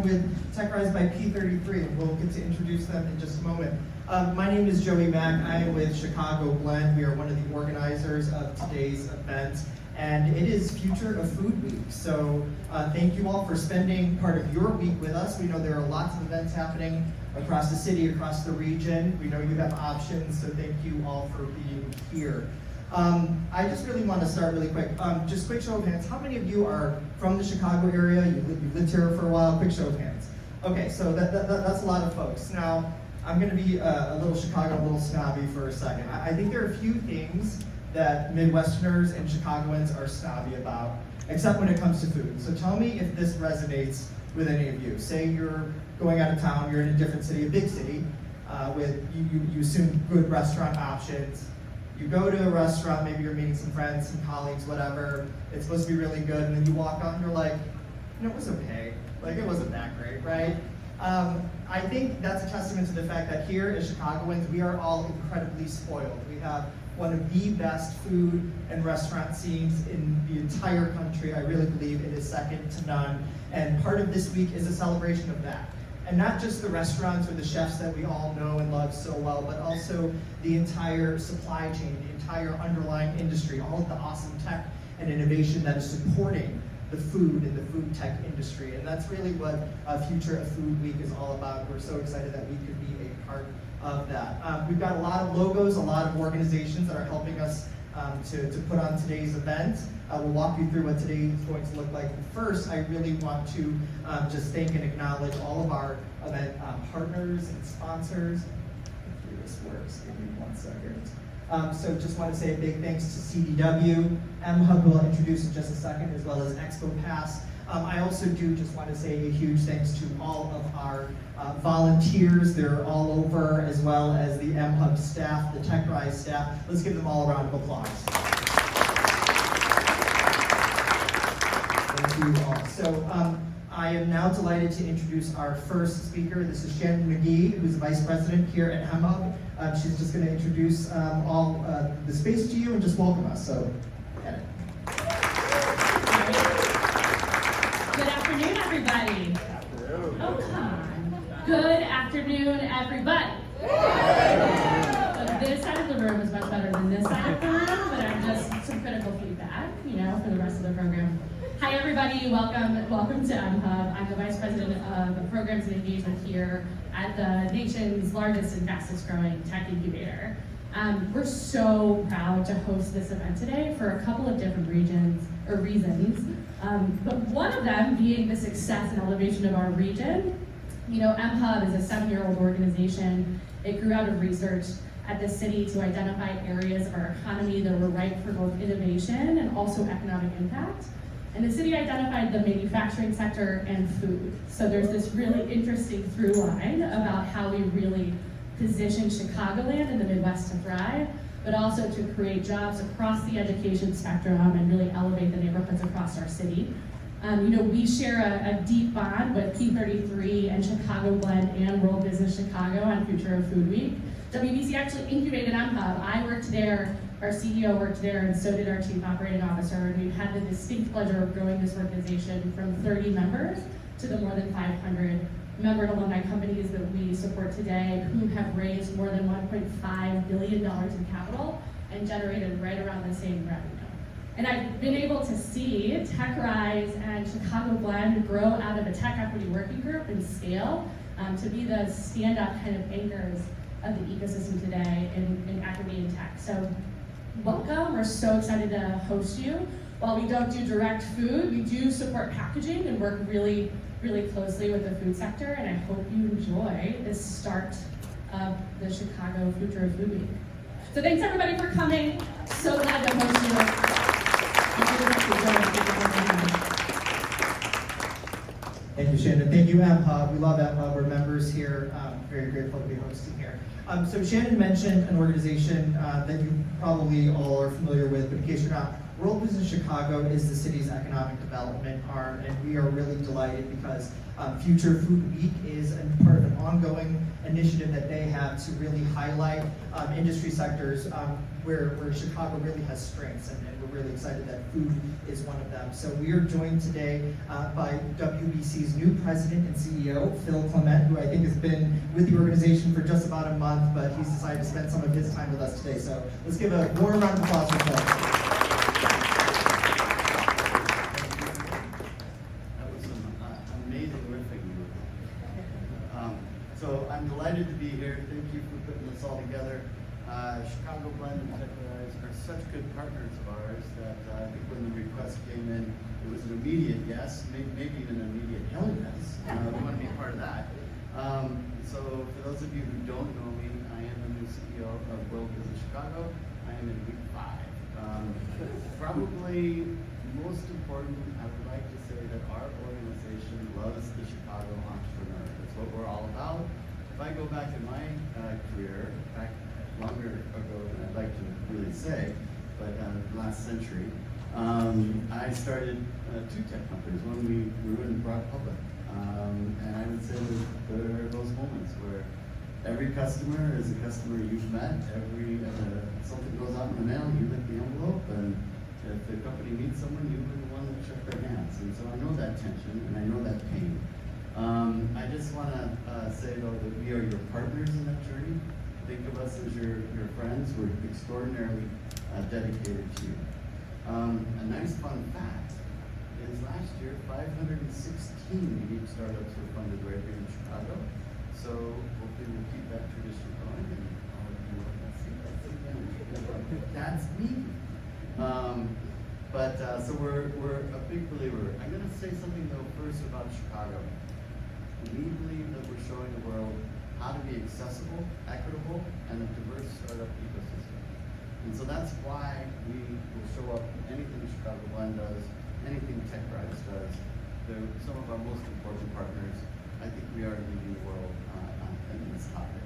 With TechRise by P33, and we'll get to introduce them in just a moment. My name is Joey Mack. I am with Chicago Blend. We are one of the organizers of today's event, and it is Future of Food Week. So thank you all for spending part of your week with us. We know there are lots of events happening across the city, across the region. We know you have options, so thank you all for being here. I just really want to start really quick. Just quick show of hands. How many of you are from the Chicago area? You've lived here for a while? Quick show of hands. Okay, so that's a lot of folks. Now, I'm going to be a little Chicago, a little snobby for a second. I think there are a few things that Midwesterners and Chicagoans are snobby about, except when it comes to food. So tell me if this resonates with any of you. Say you're going out of town, you're in a different city, a big city, with you assume good restaurant options. You go to a restaurant, maybe you're meeting some friends, some colleagues, whatever. It's supposed to be really good, and then you walk out and you're like, it was okay. Like, it wasn't that great, right? I think that's a testament to the fact that here as Chicagoans, we are all incredibly spoiled. We have one of the best food and restaurant scenes in the entire country. I really believe it is second to none. And part of this week is a celebration of that. And not just the restaurants or the chefs that we all know and love so well, but also the entire supply chain, the entire underlying industry, all of the awesome tech and innovation that is supporting the food and the food tech industry. And that's really what Future of Food Week is all about. We're so excited that we could be a part of that. We've got a lot of logos, a lot of organizations that are helping us to put on today's event. We'll walk you through what today is going to look like. But first, I really want to just thank and acknowledge all of our event partners and sponsors. Hopefully this works. Give me 1 second. So just want to say a big thanks to CDW, MHub, who I'll introduce in just a second, as well as Expo Pass. I also do just want to say a huge thanks to all of our volunteers. They're all over, as well as the MHub staff, the TechRise staff. Let's give them all a round of applause. Thank you all. So I am now delighted to introduce our first speaker. This is Shannon McGee, who's the Vice President here at MHub. She's just going to introduce all the space to you and just welcome us. So, Shannon. Good afternoon, everybody. Oh, come on. Good afternoon, everybody. This side of the room is much better than this side of the room, but I'm just some critical feedback, for the rest of the program. Hi, everybody. Welcome to MHub. I'm the Vice President of Programs and Engagement here at the nation's largest and fastest growing tech incubator. We're so proud to host this event today for a couple of different reasons. But one of them being the success and elevation of our region. MHub is a 7-year-old organization. It grew out of research at the city to identify areas of our economy that were ripe for both innovation and also economic impact. And the city identified the manufacturing sector and food. So there's this really interesting through line about how we really position Chicagoland in the Midwest to thrive, but also to create jobs across the education spectrum and really elevate the neighborhoods across our city. We share a deep bond with P33 and Chicago Blend and World Business Chicago on Future of Food Week. WBC actually incubated MHub. I worked there, our CEO worked there, and so did our Chief Operating Officer. And we've had the distinct pleasure of growing this organization from 30 members to the more than 500 member and alumni companies that we support today, who have raised more than $1.5 billion in capital and generated right around the same revenue. And I've been able to see TechRise and Chicago Blend grow out of a tech equity working group and scale to be the stand-up kind of anchors of the ecosystem today in equity and tech. So welcome, we're so excited to host you. While we don't do direct food, we do support packaging and work really, really closely with the food sector, and I hope you enjoy this start of the Chicago Future of Food Week. So thanks everybody for coming. So glad to host you. Thank you, Shannon. Thank you, MHub. We love MHub. We're members here. Very grateful to be hosting here. So Shannon mentioned an organization that you probably all are familiar with, but in case you're not, World Business Chicago is the city's economic development arm, and we are really delighted because Future Food Week is part of an ongoing initiative that they have to really highlight industry sectors where Chicago really has strengths, and we're really excited that food is one of them. So we are joined today by WBC's new president and CEO, Phil Clement, who I think has been with the organization for just about a month, but he's decided to spend some of his time with us today. So let's give a warm round of applause for Phil. So I'm delighted to be here. Thank you for putting this all together. Chicago Blend and TechRise are such good partners of ours that I think when the request came in, it was an immediate yes, maybe even an immediate hell yes. We want to be part of that. So for those of you who don't know me, I am the new CEO of World Business Chicago. I am in week 5. Probably most important, I would like to say that our organization loves the Chicago entrepreneur. That's what we're all about. If I go back in my career, back longer ago than I'd like to really say, but last century, I started 2 tech companies. One we grew and brought public. And I would say that there are those moments where every customer is a customer you've met. Something goes out in the mail, you lick the envelope, and if the company needs someone, you were the one that shook their hands. And so I know that tension, and I know that pain. I just want to say, though, that we are your partners in that journey. Think of us as your friends. We're extraordinarily dedicated to you. A nice fun fact is last year, 516 unique startups were funded right here in Chicago. So hopefully we'll keep that tradition going. And that's me. So we're a big believer. I'm going to say something though first about Chicago. We believe that we're showing the world how to be accessible, equitable, and a diverse startup ecosystem. And so that's why we will show up in anything Chicago Blend does, anything TechRise does. They're some of our most important partners. I think we are leading the world on this topic,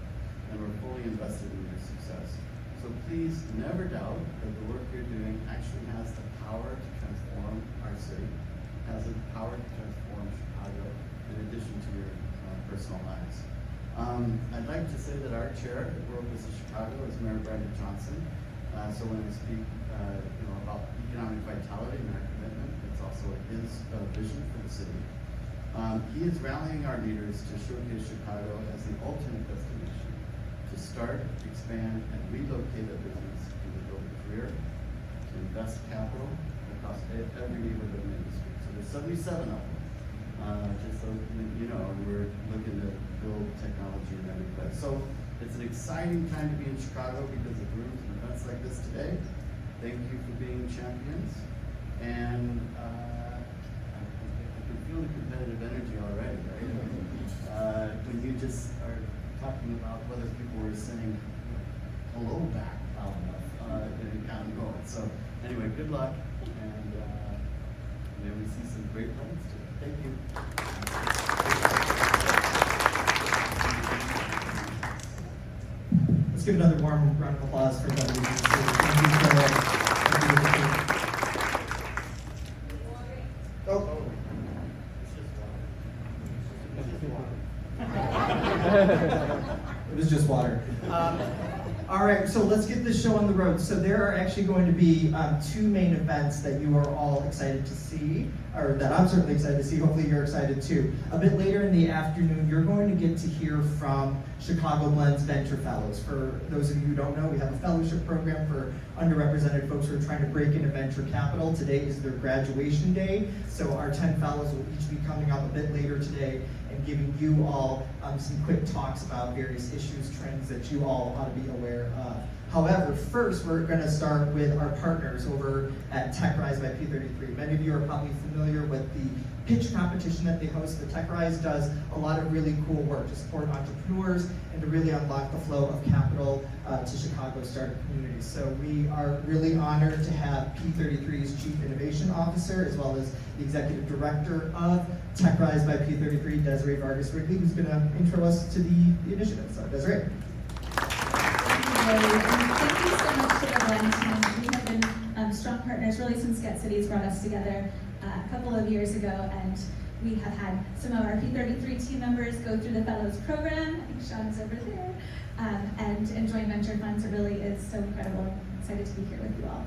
and we're fully invested in your success. So please never doubt that the work you're doing actually has the power to transform our city, has the power to transform Chicago, in addition to your personal lives. I'd like to say that our chair at World Business Chicago is Mayor Brandon Johnson. So when I speak about economic vitality and our commitment, it's also his vision for the city. He is rallying our leaders to showcase Chicago as the ultimate destination to start, expand, and relocate a business to build a career, to invest capital across every neighborhood and industry. So there's 77 of them. Just so you know, we're looking to build technology in every place. So it's an exciting time to be in Chicago because of rooms and events like this today. Thank you for being champions. And I can feel the competitive energy already, right? When you just are talking about whether people were saying hello back loud enough, it got me going. So anyway, good luck, and may we see some great moments today. Thank you. Let's give another warm round of applause for WBC. Thank you, Phil. Oh. It was just water. All right, so let's get this show on the road. So there are actually going to be 2 main events that you are all excited to see, or that I'm certainly excited to see. Hopefully you're excited too. A bit later in the afternoon, you're going to get to hear from Chicago Blend's Venture Fellows. For those of you who don't know, we have a fellowship program for underrepresented folks who are trying to break into venture capital. Today is their graduation day, so our 10 fellows will each be coming up a bit later today and giving you all some quick talks about various issues, trends that you all ought to be aware of. However, first we're going to start with our partners over at TechRise by P33. Many of you are probably familiar with the pitch competition that they host. The TechRise does a lot of really cool work to support entrepreneurs and to really unlock the flow of capital to Chicago startup communities. So we are really honored to have P33's Chief Innovation Officer, as well as the Executive Director of TechRise by P33, Desiree Vargas-Wrigley, who's going to intro us to the initiative. So Desiree. Thank you so much to the Blend team. We have been strong partners really since Get Cities brought us together a couple of years ago, and we have had some of our P33 team members go through the Fellows program. I think Sean is over there, and join venture funds. It really is so incredible excited to be here with you all.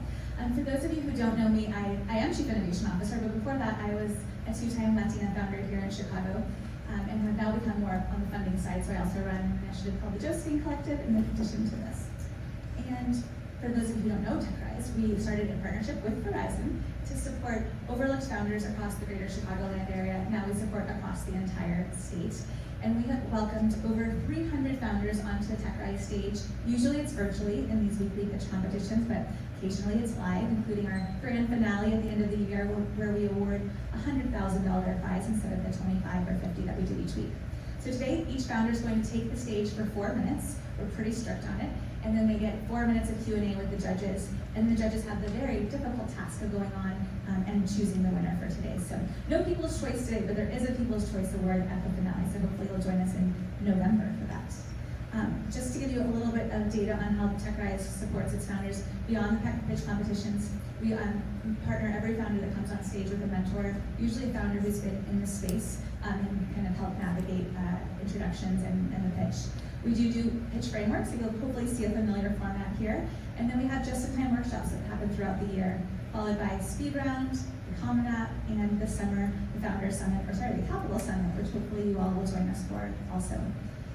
For those of you who don't know me, I am Chief Innovation Officer, but before that I was a two-time Latina founder here in Chicago, and have now become more on the funding side, so I also run an initiative called the Josephine Collective in addition to this. And for those of you who don't know TechRise, we started in partnership with Verizon to support overlooked founders across the greater Chicagoland area. Now we support across the entire state. And we have welcomed over 300 founders onto the TechRise stage. Usually it's virtually in these weekly pitch competitions, but occasionally it's live, including our grand finale at the end of the year where we award a $100,000 prize instead of the $25 or $50 that we do each week. So today, each founder is going to take the stage for 4 minutes. We're pretty strict on it. And then they get 4 minutes of Q&A with the judges. And the judges have the very difficult task of going on and choosing the winner for today. So no People's Choice today, but there is a People's Choice Award at the finale. So hopefully you'll join us in November for that. Just to give you a little bit of data on how TechRise supports its founders beyond the pitch competitions, we partner every founder that comes on stage with a mentor, usually a founder who's been in the space and kind of help navigate introductions and the pitch. We do pitch frameworks, so you'll hopefully see a familiar format here. And then we have just-in-time workshops that happen throughout the year, followed by Speed Round, the Common App, and the summer, the Founder Summit, the Capital Summit, which hopefully you all will join us for also.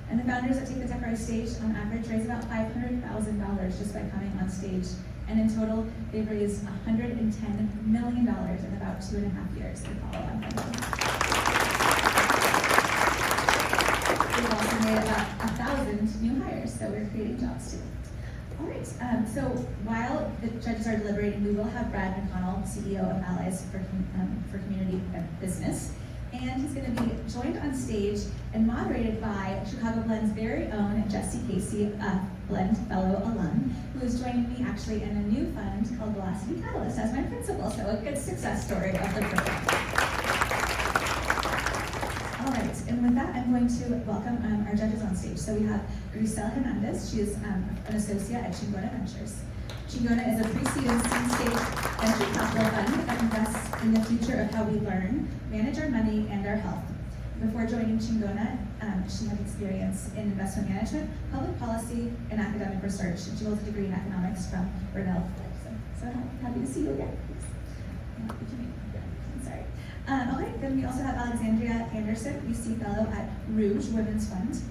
And the founders that take the TechRise stage, on average, raise about $500,000 just by coming on stage. And in total, they've raised $110 million in about 2.5 years in follow-on funding. We've also made about 1,000 new hires, so we're creating jobs too. All right, so while the judges are deliberating, we will have Brad McConnell, CEO of Allies for Community Business, and he's going to be joined on stage and moderated by Chicago Blend's very own Jesse Casey, Blend Fellow alum, who is joining me actually in a new fund called Velocity Catalyst as my principal, so a good success story of the program. All right, and with that, I'm going to welcome our judges on stage. So we have Grisel Hernandez. She is an associate at Chingona Ventures. Chingona is a pre-seed and seed stage venture capital fund that invests in the future of how we learn, manage our money, and our health. Before joining Chingona, she had experience in investment management, public policy, and academic research. She holds a degree in economics from Burnell. So happy to see you again. Sorry. All right, then we also have Alexandria Anderson, VC Fellow at Rouge Women's Fund.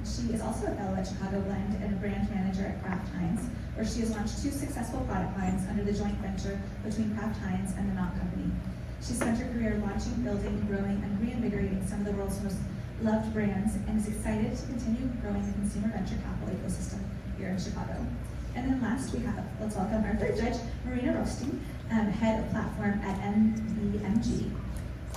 She is also a fellow at Chicago Blend and a brand manager at Kraft Heinz, where she has launched 2 successful product lines under the joint venture between Kraft Heinz and the Knot Company. She spent her career launching, building, growing, and reinvigorating some of the world's most loved brands, and is excited to continue growing the consumer venture capital ecosystem here in Chicago. And then last we have, let's welcome our third judge, Marina Roasting, head of platform at MsPsGFree.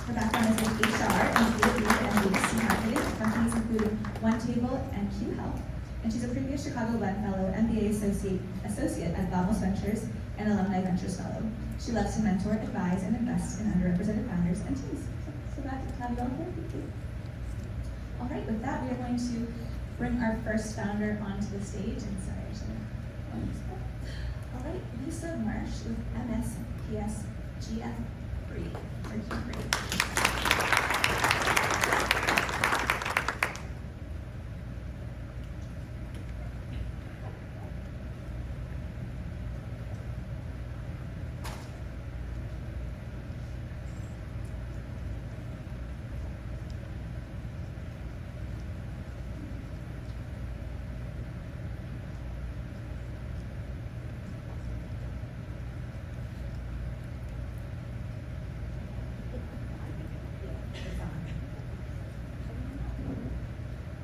Her background is in HR and B2B and B2C marketing at companies including OneTable and Q Health. And she's a previous Chicago Blend Fellow, MBA Associate at Vamos Ventures, and Alumni Ventures Fellow. She loves to mentor, advise, and invest in underrepresented founders and teams. So glad to have you all here. Thank you. All right, with that, we are going to bring our first founder onto the stage. And sorry, I should have. All right, Lisa Marsh with MsPsGFree.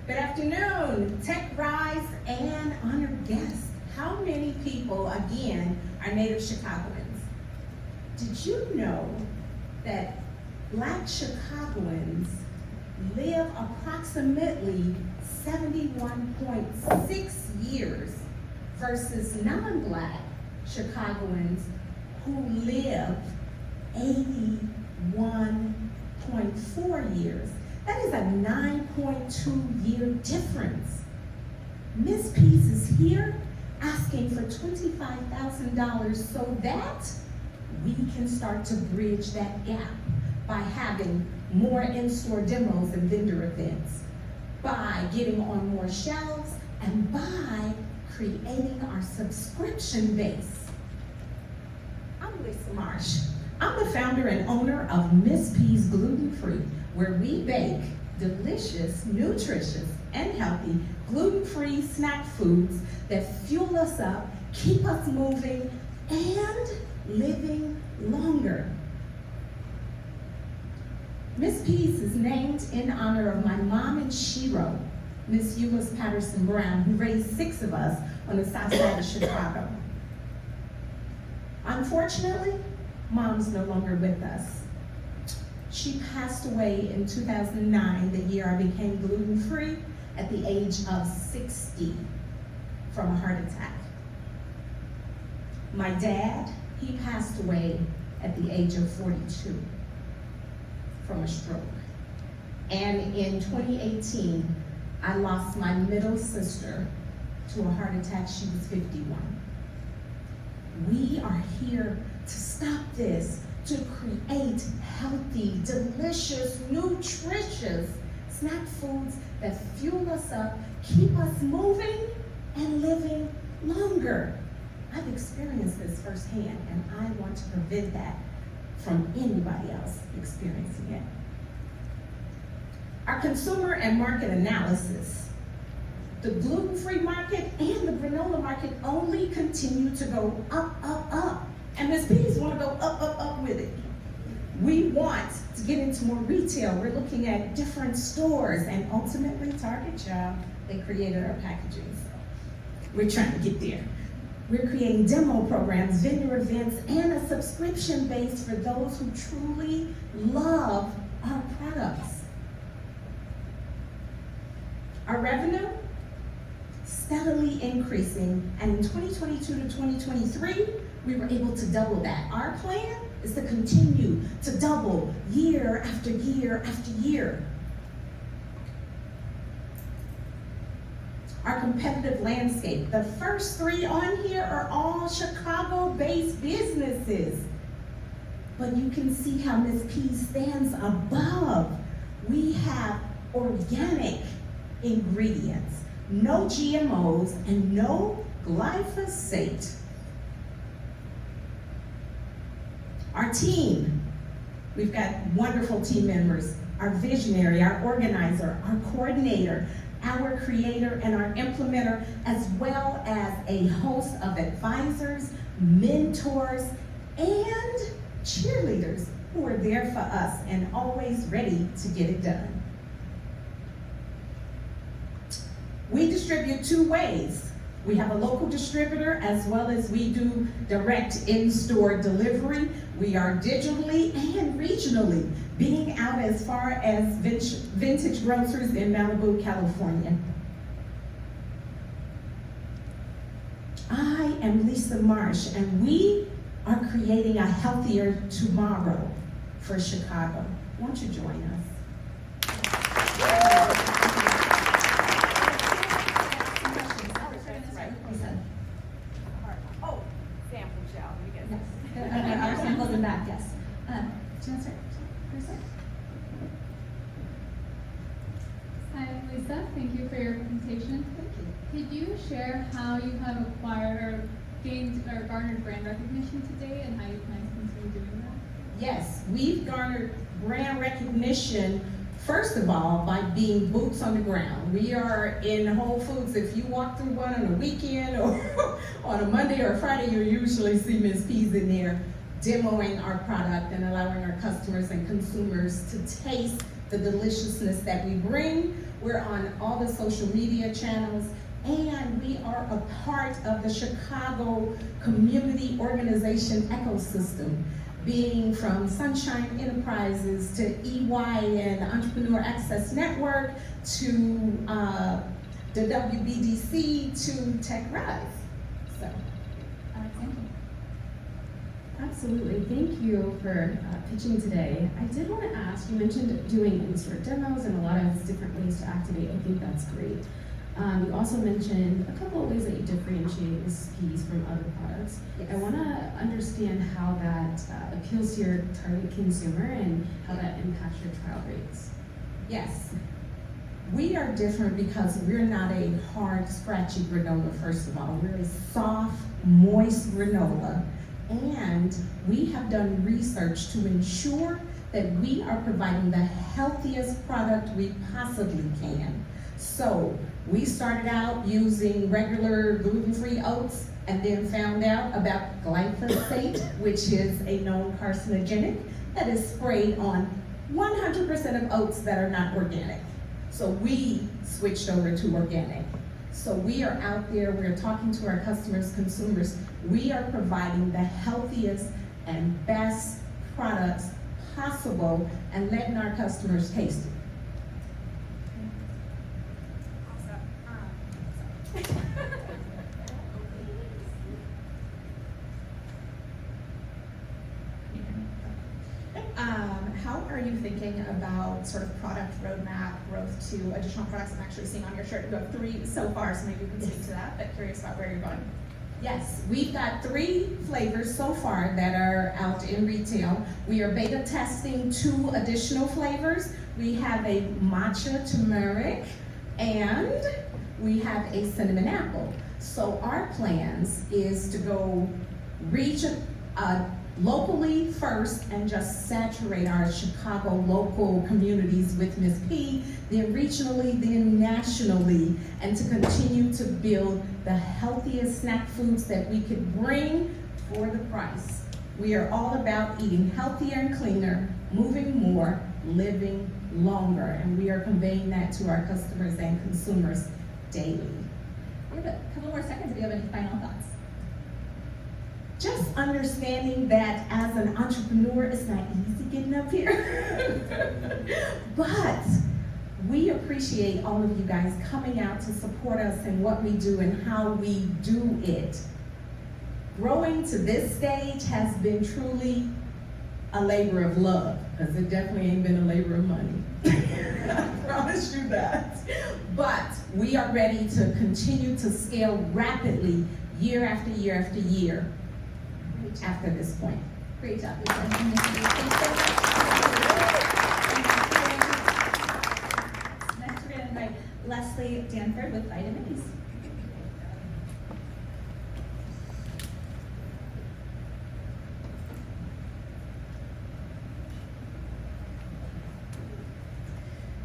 Good afternoon, TechRise and honored guests. How many people, again, are native Chicagoans? Did you know that Black Chicagoans live approximately 71.6 years versus non-Black Chicagoans who live 81.4 years? That is a 9.2-year difference. Ms. Peace is here asking for $25,000 so that we can start to bridge that gap by having more in-store demos and vendor events, by getting on more shelves, and by creating our subscription base. I'm Lisa Marsh. I'm the founder and owner of MsPs Gluten-Free, where we bake delicious, nutritious, and healthy gluten-free snack foods that fuel us up, keep us moving, and living longer. MsPs is named in honor of my mom and Shiro, Miss Eunice Patterson Brown, who raised 6 of us on the south side of Chicago. Unfortunately, Mom's no longer with us. She passed away in 2009, the year I became gluten-free, at the age of 60 from a heart attack. My dad, he passed away at the age of 42 from a stroke. And in 2018, I lost my middle sister to a heart attack. She was 51. We are here to stop this, to create healthy, delicious, nutritious snack foods that fuel us up, keep us moving, and living longer. I've experienced this firsthand, and I want to prevent that from anybody else experiencing it. Our consumer and market analysis. The gluten-free market and the granola market only continue to go up, up, up. And MsPs want to go up, up, up with it. We want to get into more retail. We're looking at different stores, and ultimately Target, child, they created our packaging. So we're trying to get there. We're creating demo programs, vendor events, and a subscription base for those who truly love our products. Our revenue, steadily increasing, and in 2022 to 2023, we were able to double that. Our plan is to continue to double year after year after year. Our competitive landscape. The first 3 on here are all Chicago-based businesses. But you can see how MsPs stands above. We have organic ingredients, no GMOs, and no glyphosate. Our team, we've got wonderful team members. Our visionary, our organizer, our coordinator, our creator, and our implementer, as well as a host of advisors, mentors, and cheerleaders who are there for us and always ready to get it done. We distribute 2 ways. We have a local distributor as well as we do direct in-store delivery. We are digitally and regionally, being out as far as Vintage Grocers in Malibu, California. I am Lisa Marsh, and we are creating a healthier tomorrow for Chicago. Won't you join us? Oh, sample gel, you get it. Yes. Our samples in back, yes. Do you want to start? Hi, I'm Lisa. Thank you for your presentation. Could you share how you have acquired or gained or garnered brand recognition today and how you plan to continue doing that? Yes, we've garnered brand recognition, first of all, by being boots on the ground. We are in Whole Foods. If you walk through one on a weekend or on a Monday or a Friday, you'll usually see MsPs in there demoing our product and allowing our customers and consumers to taste the deliciousness that we bring. We're on all the social media channels, and we are a part of the Chicago community organization ecosystem, being from Sunshine Enterprises to EY and Entrepreneur Access Network to the WBDC to TechRise. So, Thank you. Absolutely, thank you for pitching today. I did want to ask, you mentioned doing in-store demos and a lot of different ways to activate. I think that's great. You also mentioned a couple of ways that you differentiate MsPs from other products. Yes. I want to understand how that appeals to your target consumer and how that impacts your trial rates. yes. We are different because we're not a hard, scratchy granola, first of all. We're a soft, moist granola. And we have done research to ensure that we are providing the healthiest product we possibly can. So we started out using regular gluten-free oats and then found out about glyphosate, which is a known carcinogenic that is sprayed on 100% of oats that are not organic. So we switched over to organic. So we are out there, we're talking to our customers, consumers. We are providing the healthiest and best products possible and letting our customers taste it. How are you thinking about sort of product roadmap growth to additional products? I'm actually seeing on your shirt you have 3 so far, so maybe you can speak to that, but curious about where you're going. Yes, we've got 3 flavors so far that are out in retail. We are beta testing 2 additional flavors. We have a matcha turmeric and we have a cinnamon apple. So our plans is to go locally first and just saturate our Chicago local communities with Miss P, then regionally, then nationally, and to continue to build the healthiest snack foods that we could bring for the price. We are all about eating healthier and cleaner, moving more, living longer, and we are conveying that to our customers and consumers daily. We have a couple more seconds if you have any final thoughts. Just understanding that as an entrepreneur, it's not easy getting up here. But we appreciate all of you guys coming out to support us in what we do and how we do it. Growing to this stage has been truly a labor of love, because it definitely ain't been a labor of money. I promise you that. But we are ready to continue to scale rapidly year after year after year after this point. Great job, Lisa. Thanks so much. Next, we're going to invite Leslie Danford with Vitaminis.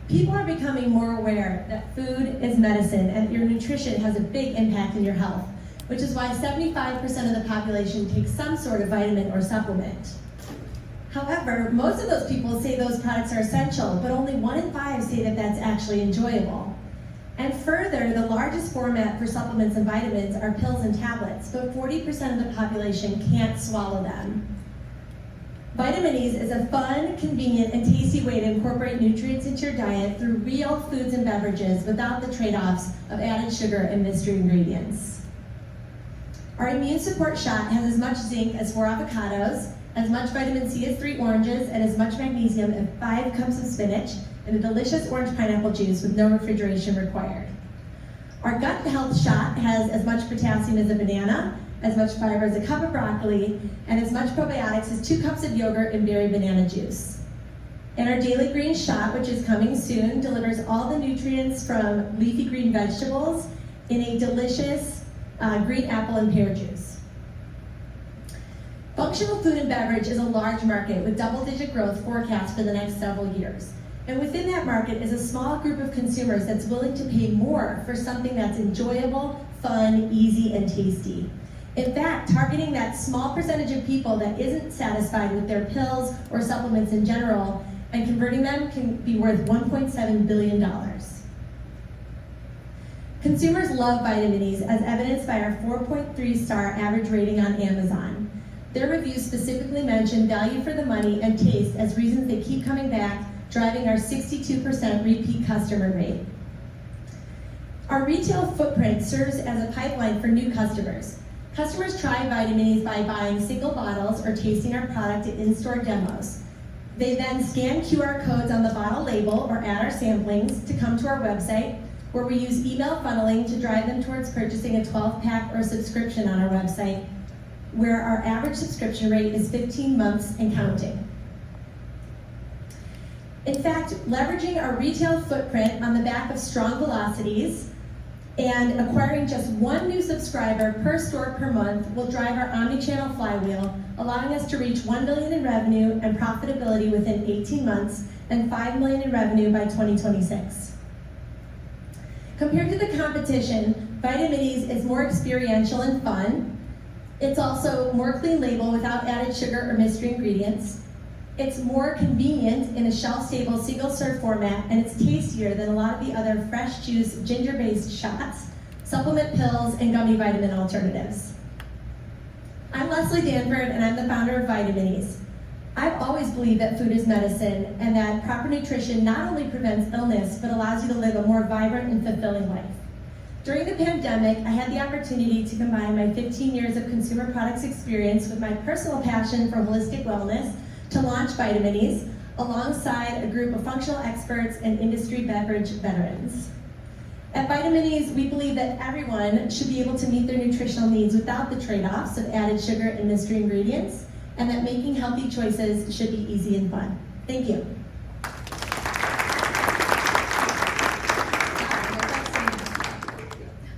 People are becoming more aware that food is medicine and your nutrition has a big impact in your health, which is why 75% of the population takes some sort of vitamin or supplement. However, most of those people say those products are essential, but only 1 in 5 say that that's actually enjoyable. And further, the largest format for supplements and vitamins are pills and tablets, but 40% of the population can't swallow them. Vitaminis is a fun, convenient, and tasty way to incorporate nutrients into your diet through real foods and beverages without the trade-offs of added sugar and mystery ingredients. Our immune support shot has as much zinc as 4 avocados, as much vitamin C as 3 oranges, and as much magnesium as 5 cups of spinach, and a delicious orange pineapple juice with no refrigeration required. Our gut health shot has as much potassium as a banana, as much fiber as a cup of broccoli, and as much probiotics as 2 cups of yogurt and berry banana juice. And our daily green shot, which is coming soon, delivers all the nutrients from leafy green vegetables in a delicious green apple and pear juice. Functional food and beverage is a large market with double-digit growth forecast for the next several years. And within that market is a small group of consumers that's willing to pay more for something that's enjoyable, fun, easy, and tasty. In fact, targeting that small percentage of people that isn't satisfied with their pills or supplements in general and converting them can be worth $1.7 billion. Consumers love Vitaminis, as evidenced by our 4.3-star average rating on Amazon. Their reviews specifically mention value for the money and taste as reasons they keep coming back, driving our 62% repeat customer rate. Our retail footprint serves as a pipeline for new customers. Customers try Vitaminis by buying single bottles or tasting our product at in-store demos. They then scan QR codes on the bottle label or add our samplings to come to our website, where we use email funneling to drive them towards purchasing a 12-pack or a subscription on our website, where our average subscription rate is 15 months and counting. In fact, leveraging our retail footprint on the back of strong velocities and acquiring just one new subscriber per store per month will drive our omni-channel flywheel, allowing us to reach $1 million in revenue and profitability within 18 months and $5 million in revenue by 2026. Compared to the competition, Vitaminis is more experiential and fun. It's also more clean label without added sugar or mystery ingredients. It's more convenient in a shelf-stable single-serve format, and it's tastier than a lot of the other fresh juice, ginger-based shots, supplement pills, and gummy vitamin alternatives. I'm Leslie Danford, and I'm the founder of Vitaminis. I've always believed that food is medicine, and that proper nutrition not only prevents illness, but allows you to live a more vibrant and fulfilling life. During the pandemic, I had the opportunity to combine my 15 years of consumer products experience with my personal passion for holistic wellness to launch Vitaminis alongside a group of functional experts and industry beverage veterans. At Vitaminis, we believe that everyone should be able to meet their nutritional needs without the trade-offs of added sugar and mystery ingredients, and that making healthy choices should be easy and fun. Thank you.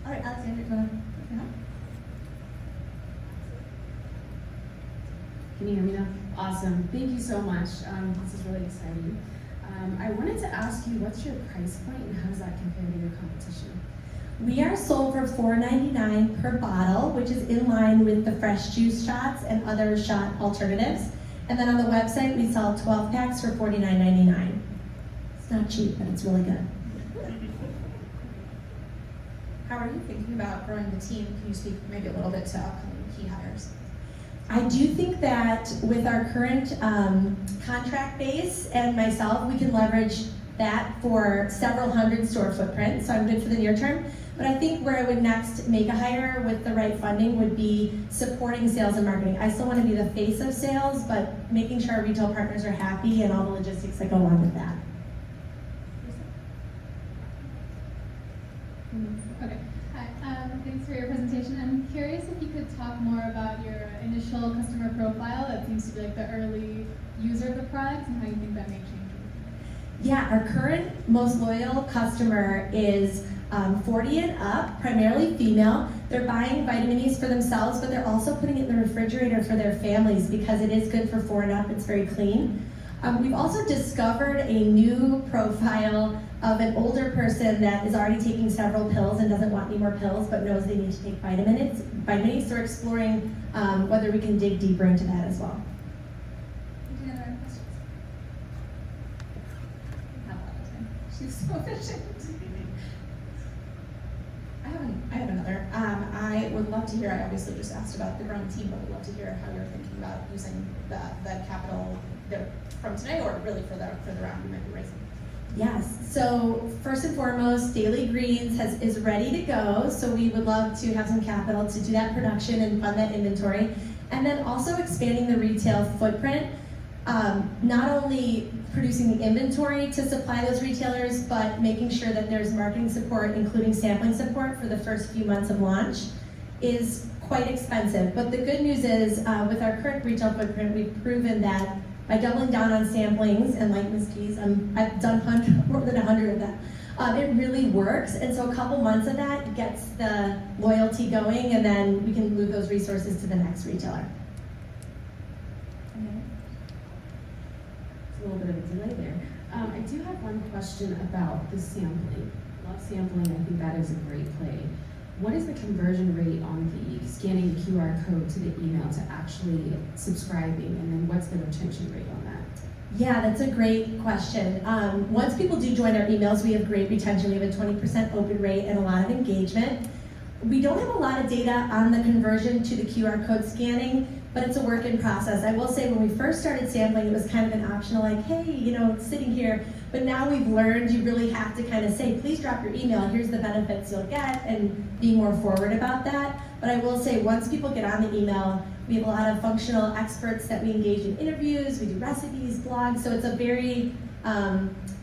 All right, Alexander, go ahead. Can you hear me now? Awesome. Thank you so much. This is really exciting. I wanted to ask you, what's your price point and how does that compare to your competition? We are sold for $4.99 per bottle, which is in line with the fresh juice shots and other shot alternatives. And then on the website, we sell 12 packs for $49.99. It's not cheap, but it's really good. How are you thinking about growing the team? Can you speak maybe a little bit to upcoming key hires? I do think that with our current contract base and myself, we can leverage that for several hundred store footprint, so I'm good for the near term. But I think where I would next make a hire with the right funding would be supporting sales and marketing. I still want to be the face of sales, but making sure our retail partners are happy and all the logistics that go along with that. Okay. Hi. Thanks for your presentation. I'm curious if you could talk more about your initial customer profile that seems to be like the early user of the product and how you think that may change. Yeah, our current most loyal customer is 40 and up, primarily female. They're buying Vitaminis for themselves, but they're also putting it in the refrigerator for their families because it is good for 4 and up. It's very clean. We've also discovered a new profile of an older person that is already taking several pills and doesn't want any more pills, but knows they need to take vitamins. So we're exploring whether we can dig deeper into that as well. Any other questions? Not a lot of time. She's so efficient. I have another. I would love to hear, I obviously just asked about the growing team, but would love to hear how you're thinking about using the capital from today or really for the round you might be raising. Yes, so first and foremost, Daily Greens is ready to go, so we would love to have some capital to do that production and fund that inventory. And then also expanding the retail footprint, not only producing the inventory to supply those retailers, but making sure that there's marketing support, including sampling support for the first few months of launch, is quite expensive. But the good news is, with our current retail footprint, we've proven that by doubling down on samplings, and like Ms. Keys, I've done more than 100 of them, it really works. And so a couple months of that gets the loyalty going, and then we can move those resources to the next retailer. A little bit of a delay there. I do have one question about the sampling. Love sampling, I think that is a great play. What is the conversion rate on the scanning the QR code to the email to actually subscribing, and then what's the retention rate on that? Yeah, that's a great question. Once people do join our emails, we have great retention. We have a 20% open rate and a lot of engagement. We don't have a lot of data on the conversion to the QR code scanning, but it's a work in process. I will say when we first started sampling, it was kind of an optional, like, hey, it's sitting here. But now we've learned you really have to kind of say, please drop your email, here's the benefits you'll get, and be more forward about that. But I will say, once people get on the email, we have a lot of functional experts that we engage in interviews, we do recipes, blogs, so it's a very,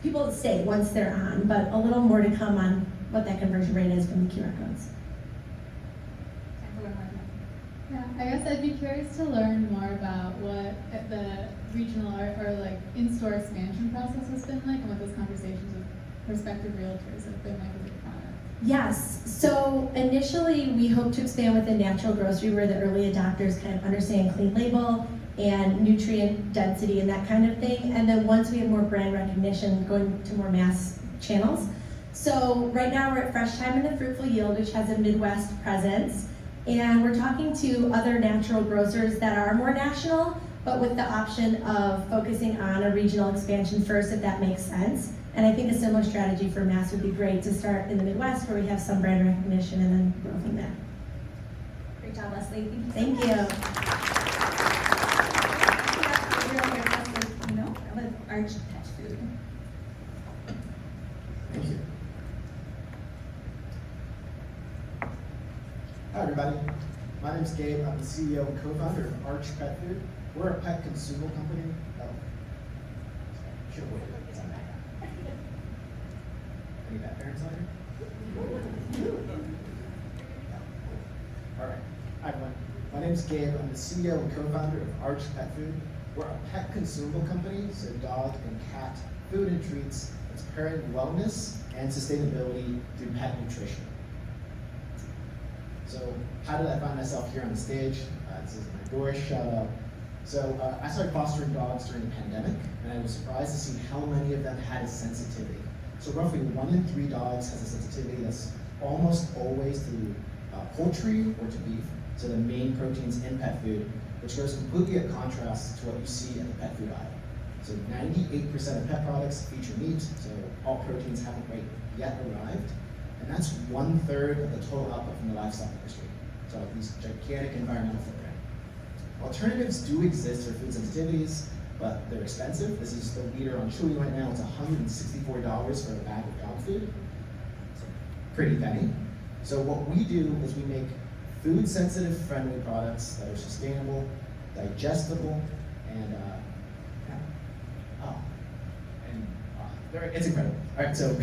people stay once they're on, but a little more to come on what that conversion rate is from the QR codes. Yeah, I guess I'd be curious to learn more about what the regional or like in-store expansion process has been like, and what those conversations with prospective realtors have been like with the product. Yes, so initially we hope to expand within natural grocery where the early adopters kind of understand clean label and nutrient density and that kind of thing. And then once we have more brand recognition, going to more mass channels. So right now we're at Fresh Time in the Fruitful Yield, which has a Midwest presence. And we're talking to other natural grocers that are more national, but with the option of focusing on a regional expansion first, if that makes sense. And I think a similar strategy for mass would be great to start in the Midwest where we have some brand recognition and then grow from there. Great job, Leslie. Thank you. We have Gabriel here, Leslie, Pino, with Arch Pet Food. Thank you. Hi, everybody. My name's Gabe. I'm the CEO and co-founder of Arch Pet Food. We're a pet consumable company. Oh, sure. Wait. Any pet parents on here? All right. Hi, everyone. My name's Gabe. I'm the CEO and co-founder of Arch Pet Food. We're a pet consumable company, so dog and cat food and treats. It's pairing wellness and sustainability through pet nutrition. So how did I find myself here on the stage? This is my Doris shout out. So I started fostering dogs during the pandemic, and I was surprised to see how many of them had a sensitivity. So roughly 1 in 3 dogs has a sensitivity that's almost always to poultry or to beef, so the main proteins in pet food, which goes completely at contrast to what you see at the pet food aisle. So 98% of pet products feature meat, so all proteins haven't quite yet arrived. And that's 1/3 of the total output from the livestock industry. So these gigantic environmental footprint. Alternatives do exist for food sensitivities, but they're expensive. This is the leader on Chewy right now. It's $164 for a bag of dog food. It's a pretty penny. So what we do is we make food sensitive friendly products that are sustainable, digestible, and it's incredible. All right, so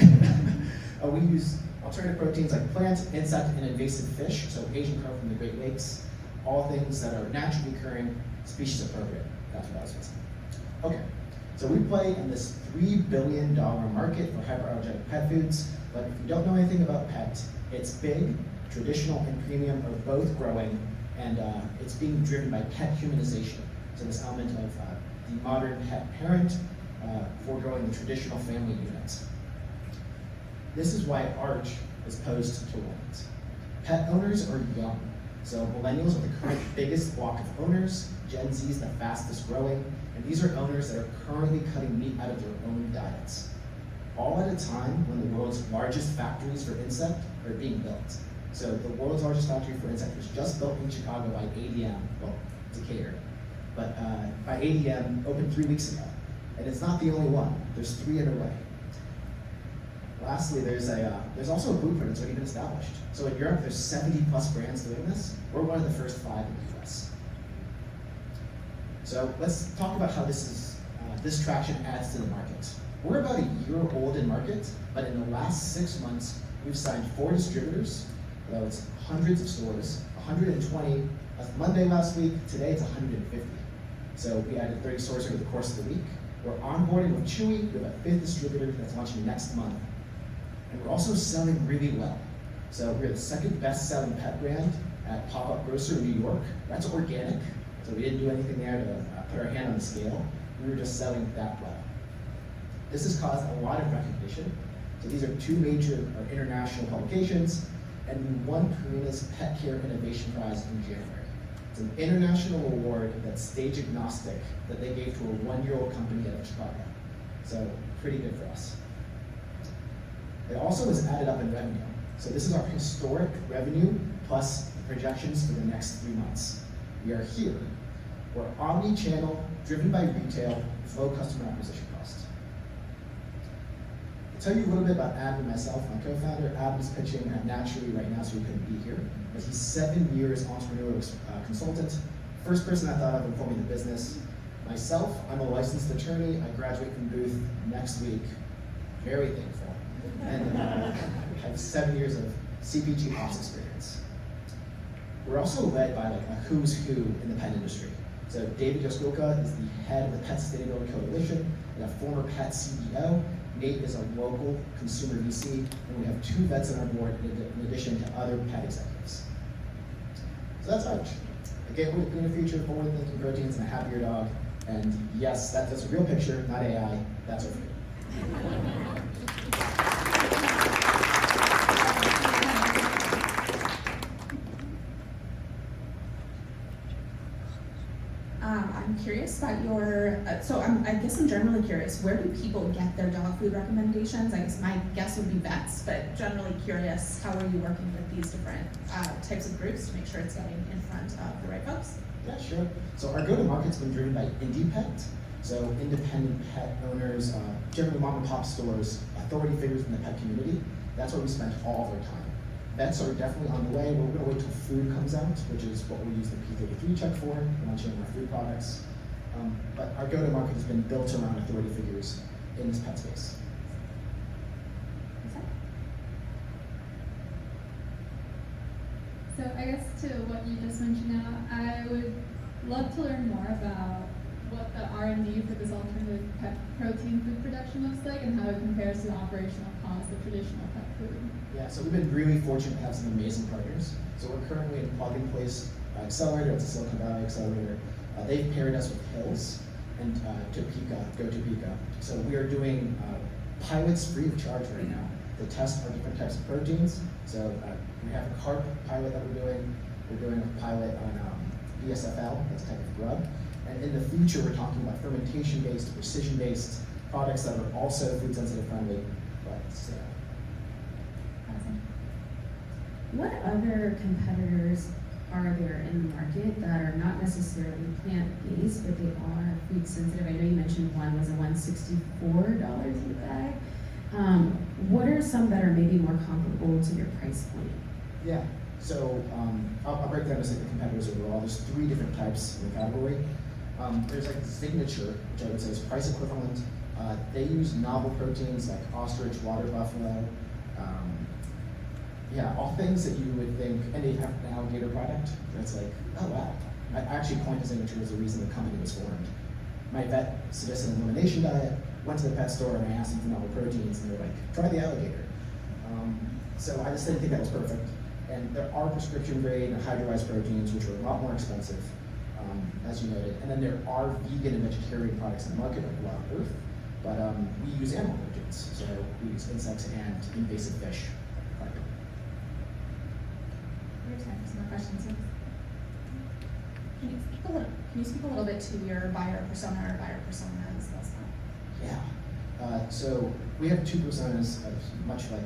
we use alternative proteins like plant, insect, and invasive fish, so Asian carp from the Great Lakes, all things that are naturally occurring, species appropriate. That's what I was missing. Okay, so we play in this $3 billion market for hyperallergenic pet foods, but if you don't know anything about pet, it's big, traditional and premium are both growing, and it's being driven by pet humanization. So this element of the modern pet parent foregoing the traditional family unit. This is why Arch is posed to millennials. Pet owners are young, so millennials are the current biggest block of owners, Gen Z is the fastest growing, and these are owners that are currently cutting meat out of their own diets. All at a time when the world's largest factories for insect are being built. So the world's largest factory for insect was just built in Chicago by ADM, well, Decatur, but by ADM opened 3 weeks ago. And it's not the only one, there's 3 underway. Lastly, there's also a blueprint that's already been established. So in Europe, there's 70+ brands doing this. We're one of the first 5 in the US. So let's talk about how this traction adds to the market. We're about a year old in market, but in the last 6 months, we've signed 4 distributors, although it's hundreds of stores, 120, that's Monday last week, today it's 150. So we added 30 stores over the course of the week. We're onboarding with Chewy, we have a 5th distributor that's launching next month. And we're also selling really well. So we're the 2nd best selling pet brand at Pop-Up Grocer in New York. That's organic, so we didn't do anything there to put our hand on the scale. We were just selling that well. This has caused a lot of recognition. So these are 2 major international publications, and we won Karina's Pet Care Innovation Prize in January. It's an international award that's stage agnostic that they gave to a 1-year-old company out of Chicago. So pretty good for us. It also was added up in revenue. So this is our historic revenue plus projections for the next 3 months. We are here. We're omni-channel, driven by retail, with low customer acquisition cost. I'll tell you a little bit about Adam and myself, my co-founder. Adam's pitching naturally right now, so he couldn't be here. But he's 7 years entrepreneurial consultant. First person I thought of when forming the business. Myself, I'm a licensed attorney. I graduate from Booth next week. Very thankful. And I have 7 years of CPG ops experience. We're also led by like a who's who in the pet industry. So David Yoskulka is the head of the Pet Sustainability Coalition and a former pet CEO. Nate is a local consumer VC, and we have 2 vets on our board in addition to other pet executives. So that's Arch. Again, we're going to feature forward-thinking proteins and a happier dog. And yes, that's a real picture, not AI. That's our food. I'm curious about your, I guess I'm generally curious, where do people get their dog food recommendations? I guess my guess would be vets, but generally curious, how are you working with these different types of groups to make sure it's getting in front of the right folks? Yeah, sure. So our go-to-market's been driven by indie pet, so independent pet owners, generally mom and pop stores, authority figures in the pet community. That's where we spend all of our time. Vets are definitely on the way. We're going to wait till food comes out, which is what we use the P33 check for, launching our food products. But our go-to-market has been built around authority figures in this pet space. So I guess to what you just mentioned now, I would love to learn more about what the R&D for this alternative pet protein food production looks like and how it compares to the operational costs of traditional pet food. Yeah, so we've been really fortunate to have some amazing partners. So we're currently in plug-and-place accelerator. It's a Silicon Valley accelerator. They've paired us with Hills and Topeka. So we are doing pilots free of charge right now to test our different types of proteins. So we have a carp pilot that we're doing. We're doing a pilot on BSFL, that's a type of grub. And in the future, we're talking about fermentation-based, precision-based products that are also food-sensitive friendly. But Awesome. What other competitors are there in the market that are not necessarily plant-based, but they are food-sensitive? I know you mentioned one was a $164 a bag. What are some that are maybe more comparable to your price point? yeah, so I'll break down just like the competitors overall. There's 3 different types in the category. There's like Signature, which I would say is price equivalent. They use novel proteins like ostrich, water buffalo, yeah, all things that you would think, and they have an alligator product that's like, oh wow. I actually coined Signature as the reason the company was formed. My vet suggested an elimination diet, went to the pet store and I asked them for novel proteins and they were like, try the alligator. So I just didn't think that was perfect. And there are prescription grade and hydrolyzed proteins which are a lot more expensive, as you noted. And then there are vegan and vegetarian products in the market like Wild Earth, but we use animal proteins. So we use insects and invasive fish. We have time for some more questions. Can you speak a little bit to your buyer persona or buyer personas? Yeah. So we have 2 personas, much like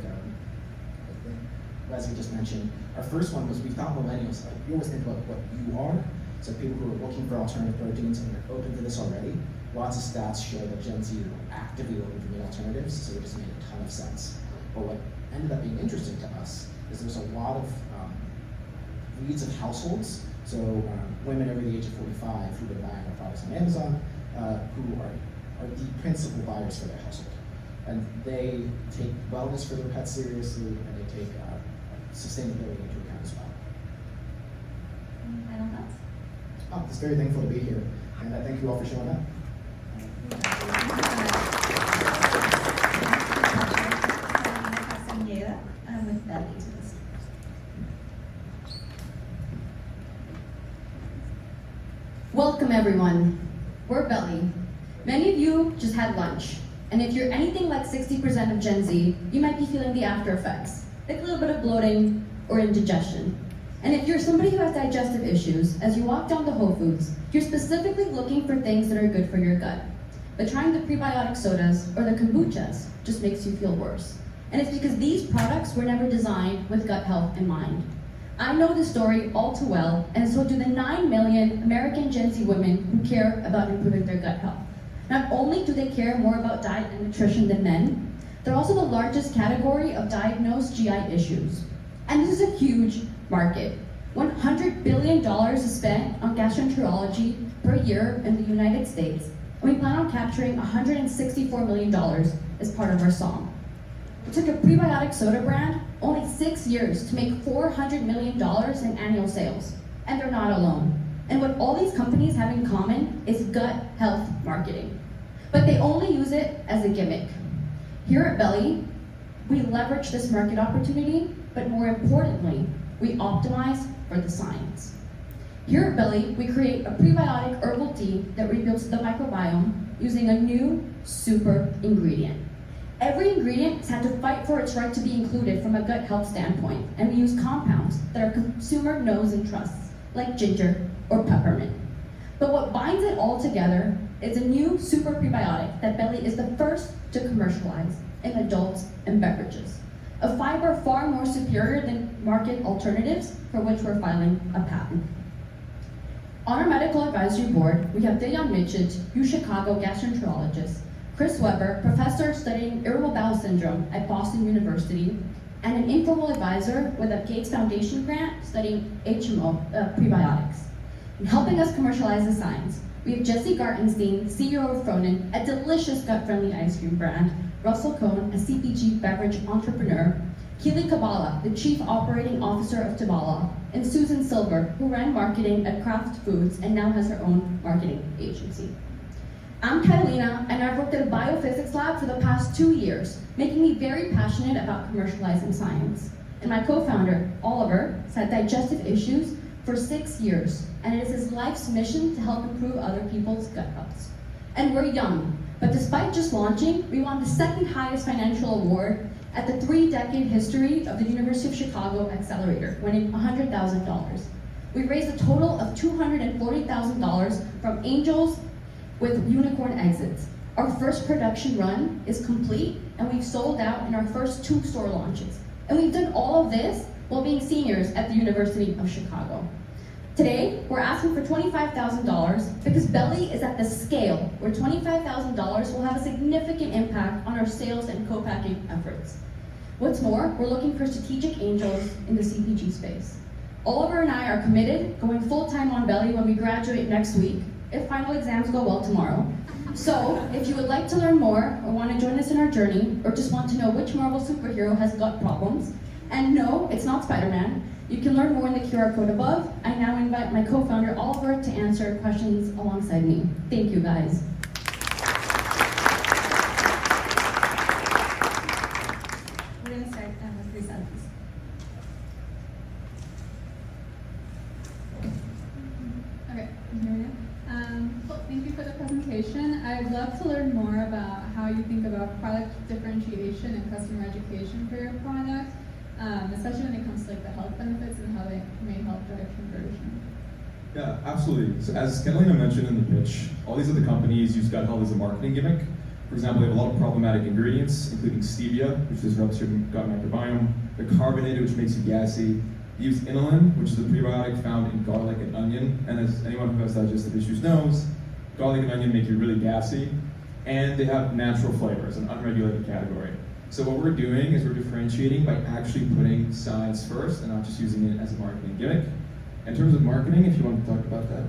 Leslie just mentioned. Our first one was we thought millennials, like you always think about what you are. So people who are looking for alternative proteins and are open to this already. Lots of stats show that Gen Z are actively looking for new alternatives, so it just made a ton of sense. But what ended up being interesting to us is there's a lot of leads of households, so women over the age of 45 who've been buying our products on Amazon, who are the principal buyers for their household. And they take wellness for their pets seriously, and they take sustainability into account as well. Any final thoughts? I'm just very thankful to be here, and I thank you all for showing up. Catalina Castañeda, with bellie to the stage. Welcome everyone. We're Belly. Many of you just had lunch. And if you're anything like 60% of Gen Z, you might be feeling the after effects, like a little bit of bloating or indigestion. And if you're somebody who has digestive issues, as you walk down to Whole Foods, you're specifically looking for things that are good for your gut. But trying the prebiotic sodas or the kombuchas just makes you feel worse. And it's because these products were never designed with gut health in mind. I know this story all too well, and so do the 9 million American Gen Z women who care about improving their gut health. Not only do they care more about diet and nutrition than men, they're also the largest category of diagnosed GI issues. And this is a huge market. $100 billion is spent on gastroenterology per year in the United States, and we plan on capturing $164 million as part of our song. It took a prebiotic soda brand only 6 years to make $400 million in annual sales. And they're not alone. And what all these companies have in common is gut health marketing. But they only use it as a gimmick. Here at Bellie, we leverage this market opportunity, but more importantly, we optimize for the science. Here at Bellie, we create a prebiotic herbal tea that rebuilds the microbiome using a new super ingredient. Every ingredient has had to fight for its right to be included from a gut health standpoint, and we use compounds that our consumer knows and trusts, like ginger or peppermint. But what binds it all together is a new super prebiotic that Bellie is the first to commercialize in adults and beverages. A fiber far more superior than market alternatives for which we're filing a patent. On our medical advisory board, we have Dejan Mičić, UChicago gastroenterologist, Chris Weber, professor studying irritable bowel syndrome at Boston University, and an informal advisor with a Gates Foundation grant studying HMO prebiotics. And helping us commercialize the science, we have Jesse Gartenstein, CEO of Fronin, a delicious gut-friendly ice cream brand, Russell Cohn, a CPG beverage entrepreneur, Keely Kabala, the Chief Operating Officer of Tabala, and Susan Silver, who ran marketing at Kraft Foods and now has her own marketing agency. I'm Catalina, and I've worked at a biophysics lab for the past 2 years, making me very passionate about commercializing science. And my co-founder, Oliver, has had digestive issues for 6 years, and it is his life's mission to help improve other people's gut health. And we're young, but despite just launching, we won the second highest financial award at the 3-decade history of the University of Chicago Accelerator, winning $100,000. We raised a total of $240,000 from angels with unicorn exits. Our first production run is complete, and we've sold out in our first 2 store launches. And we've done all of this while being seniors at the University of Chicago. Today, we're asking for $25,000 because Bellie is at the scale where $25,000 will have a significant impact on our sales and co-packing efforts. What's more, we're looking for strategic angels in the CPG space. Oliver and I are committed, going full-time on Bellie when we graduate next week, if final exams go well tomorrow. So, if you would like to learn more, or want to join us in our journey, or just want to know which Marvel superhero has gut problems, and no, it's not Spider-Man, you can learn more in the QR code above. I now invite my co-founder Oliver to answer questions alongside me. Thank you, guys. We're going to start with 3 selfies. Okay, can you hear me now? Well, thank you for the presentation. I'd love to learn more about how you think about product differentiation and customer education for your product, especially when it comes to like the health benefits and how they may help drive conversion. Yeah, absolutely. So as Catalina mentioned in the pitch, all these other companies use gut health as a marketing gimmick. For example, they have a lot of problematic ingredients, including stevia, which disrupts your gut microbiome, the carbonated, which makes you gassy. They use inulin, which is a prebiotic found in garlic and onion. And as anyone who has digestive issues knows, garlic and onion make you really gassy. And they have natural flavors, an unregulated category. So what we're doing is we're differentiating by actually putting science first and not just using it as a marketing gimmick. In terms of marketing, if you want to talk about that.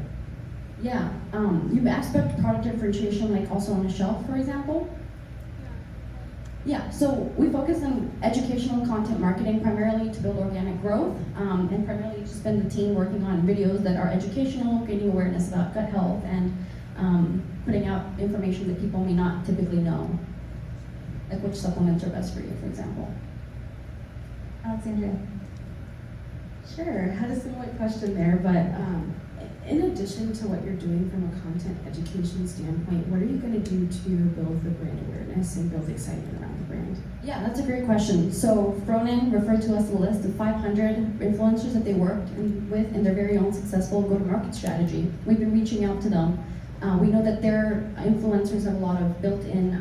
Yeah, you asked about product differentiation, like also on the shelf, for example. Yeah, so we focus on educational and content marketing primarily to build organic growth, and primarily just been the team working on videos that are educational, creating awareness about gut health, and putting out information that people may not typically know, like which supplements are best for you, for example. Alexandria. Sure, had a similar question there, but in addition to what you're doing from a content education standpoint, what are you going to do to build the brand awareness and build excitement around the brand? Yeah, that's a great question. So Fronin referred to us a list of 500 influencers that they worked with in their very own successful go-to-market strategy. We've been reaching out to them. We know that their influencers have a lot of built-in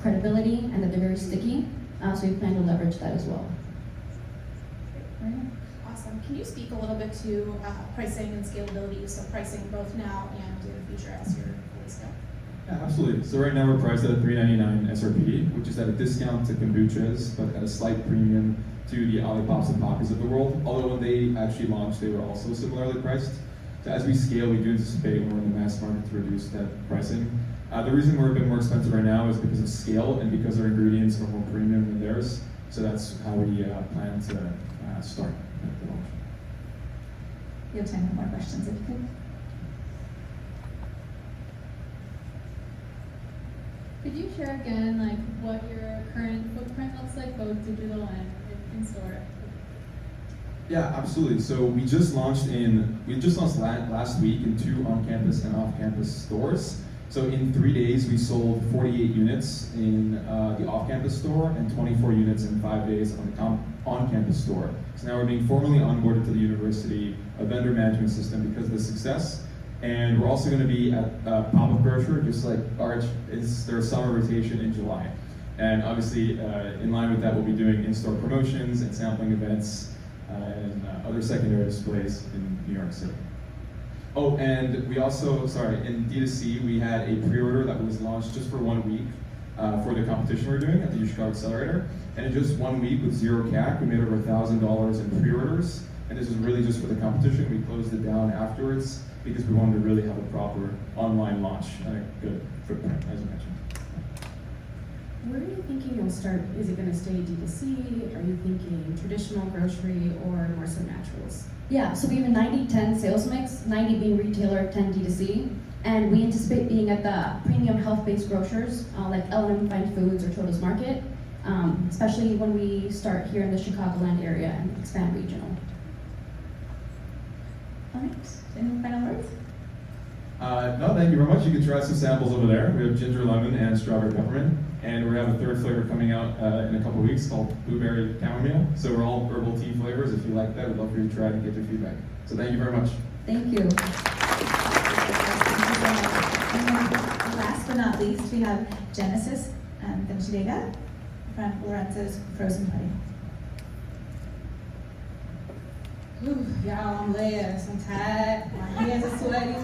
credibility and that they're very sticky, so we plan to leverage that as well. Awesome. Can you speak a little bit to pricing and scalability? So pricing both now and in the future as you're fully scaled. Yeah, absolutely. So right now we're priced at a $3.99 SRP, which is at a discount to kombuchas, but at a slight premium to the Olipops and Poppies of the world. Although when they actually launched, they were also similarly priced. So as we scale, we do anticipate when we're in the mass market to reduce that pricing. The reason we're a bit more expensive right now is because of scale and because our ingredients are more premium than theirs. So that's how we plan to start at the launch. We have time for more questions if you could. Could you share again, like, what your current footprint looks like, both digital and in store? Yeah, absolutely. So we just launched last week in 2 on-campus and off-campus stores. So in 3 days, we sold 48 units in the off-campus store and 24 units in 5 days on the on-campus store. So now we're being formally onboarded to the university, a vendor management system because of the success. And we're also going to be at Pop-Up Grocer, just like Arch is their summer rotation in July. And obviously, in line with that, we'll be doing in-store promotions and sampling events and other secondary displays in New York City. Oh, and we also, in D2C, we had a pre-order that was launched just for 1 week for the competition we're doing at the U Chicago Accelerator. And in just 1 week with zero CAC, we made over $1,000 in pre-orders. And this was really just for the competition. We closed it down afterwards because we wanted to really have a proper online launch and a good footprint, as you mentioned. Where are you thinking you'll start? Is it going to stay D2C? Are you thinking traditional grocery or more so naturals? Yeah, so we have a 90-10 sales mix, 90 being retailer, 10 D2C. And we anticipate being at the premium health-based grocers like L&M Fine Foods or Toto's Market, especially when we start here in the Chicagoland area and expand regional. All right, any final words? No, thank you very much. You can try some samples over there. We have ginger lemon and strawberry peppermint. And we have a third flavor coming out in a couple of weeks called blueberry chamomile. So we're all herbal tea flavors. If you like that, we'd love for you to try it and get your feedback. So thank you very much. Thank you. And last but not least, we have Genesis Bencivenga from Lorenzo's Frozen Pudding. Ooh, y'all, I'm last. I'm tired. My hands are sweaty.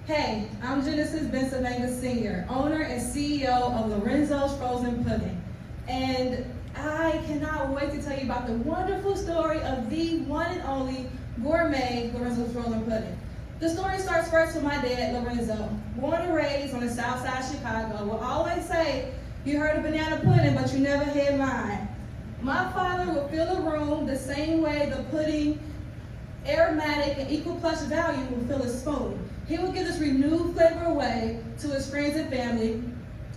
Hey, I'm Genesis Bencivenga Sr., owner and CEO of Lorenzo's Frozen Pudding. And I cannot wait to tell you about the wonderful story of the one and only gourmet Lorenzo's Frozen Pudding. The story starts first with my dad, Lorenzo. Born and raised on the south side of Chicago, will always say, you heard of banana pudding, but you never had mine. My father would fill a room the same way the pudding, aromatic and equal plus value, would fill a spoon. He would give this renewed flavor away to his friends and family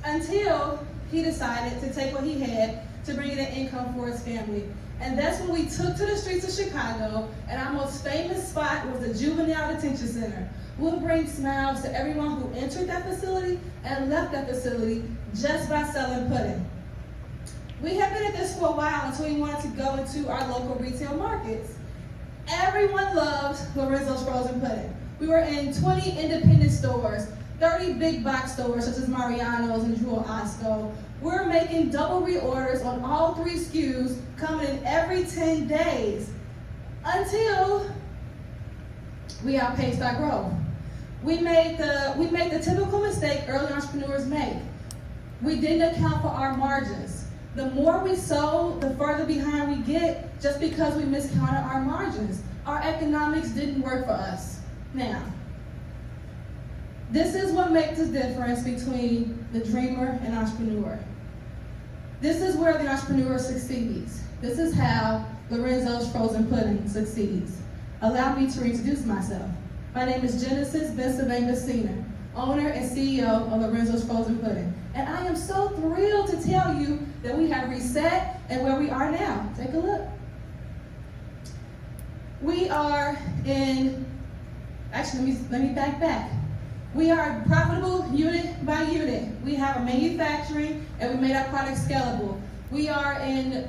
until he decided to take what he had to bring in an income for his family. And that's when we took to the streets of Chicago, and our most famous spot was the Juvenile Detention Center. We'll bring smiles to everyone who entered that facility and left that facility just by selling pudding. We have been at this for a while until we wanted to go into our local retail markets. Everyone loves Lorenzo's Frozen Pudding. We were in 20 independent stores, 30 big box stores such as Mariano's and Jewel Osco. We're making double reorders on all 3 SKUs, coming in every 10 days until we outpaced our growth. We made the typical mistake early entrepreneurs make. We didn't account for our margins. The more we sold, the further behind we get just because we miscounted our margins. Our economics didn't work for us. Now, this is what makes the difference between the dreamer and entrepreneur. This is where the entrepreneur succeeds. This is how Lorenzo's Frozen Pudding succeeds. Allow me to reintroduce myself. My name is Genesis Bencivenga Sr., owner and CEO of Lorenzo's Frozen Pudding. And I am so thrilled to tell you that we have reset and where we are now. Take a look. We are in, actually let me back. We are profitable unit by unit. We have a manufacturing and we made our product scalable. We are in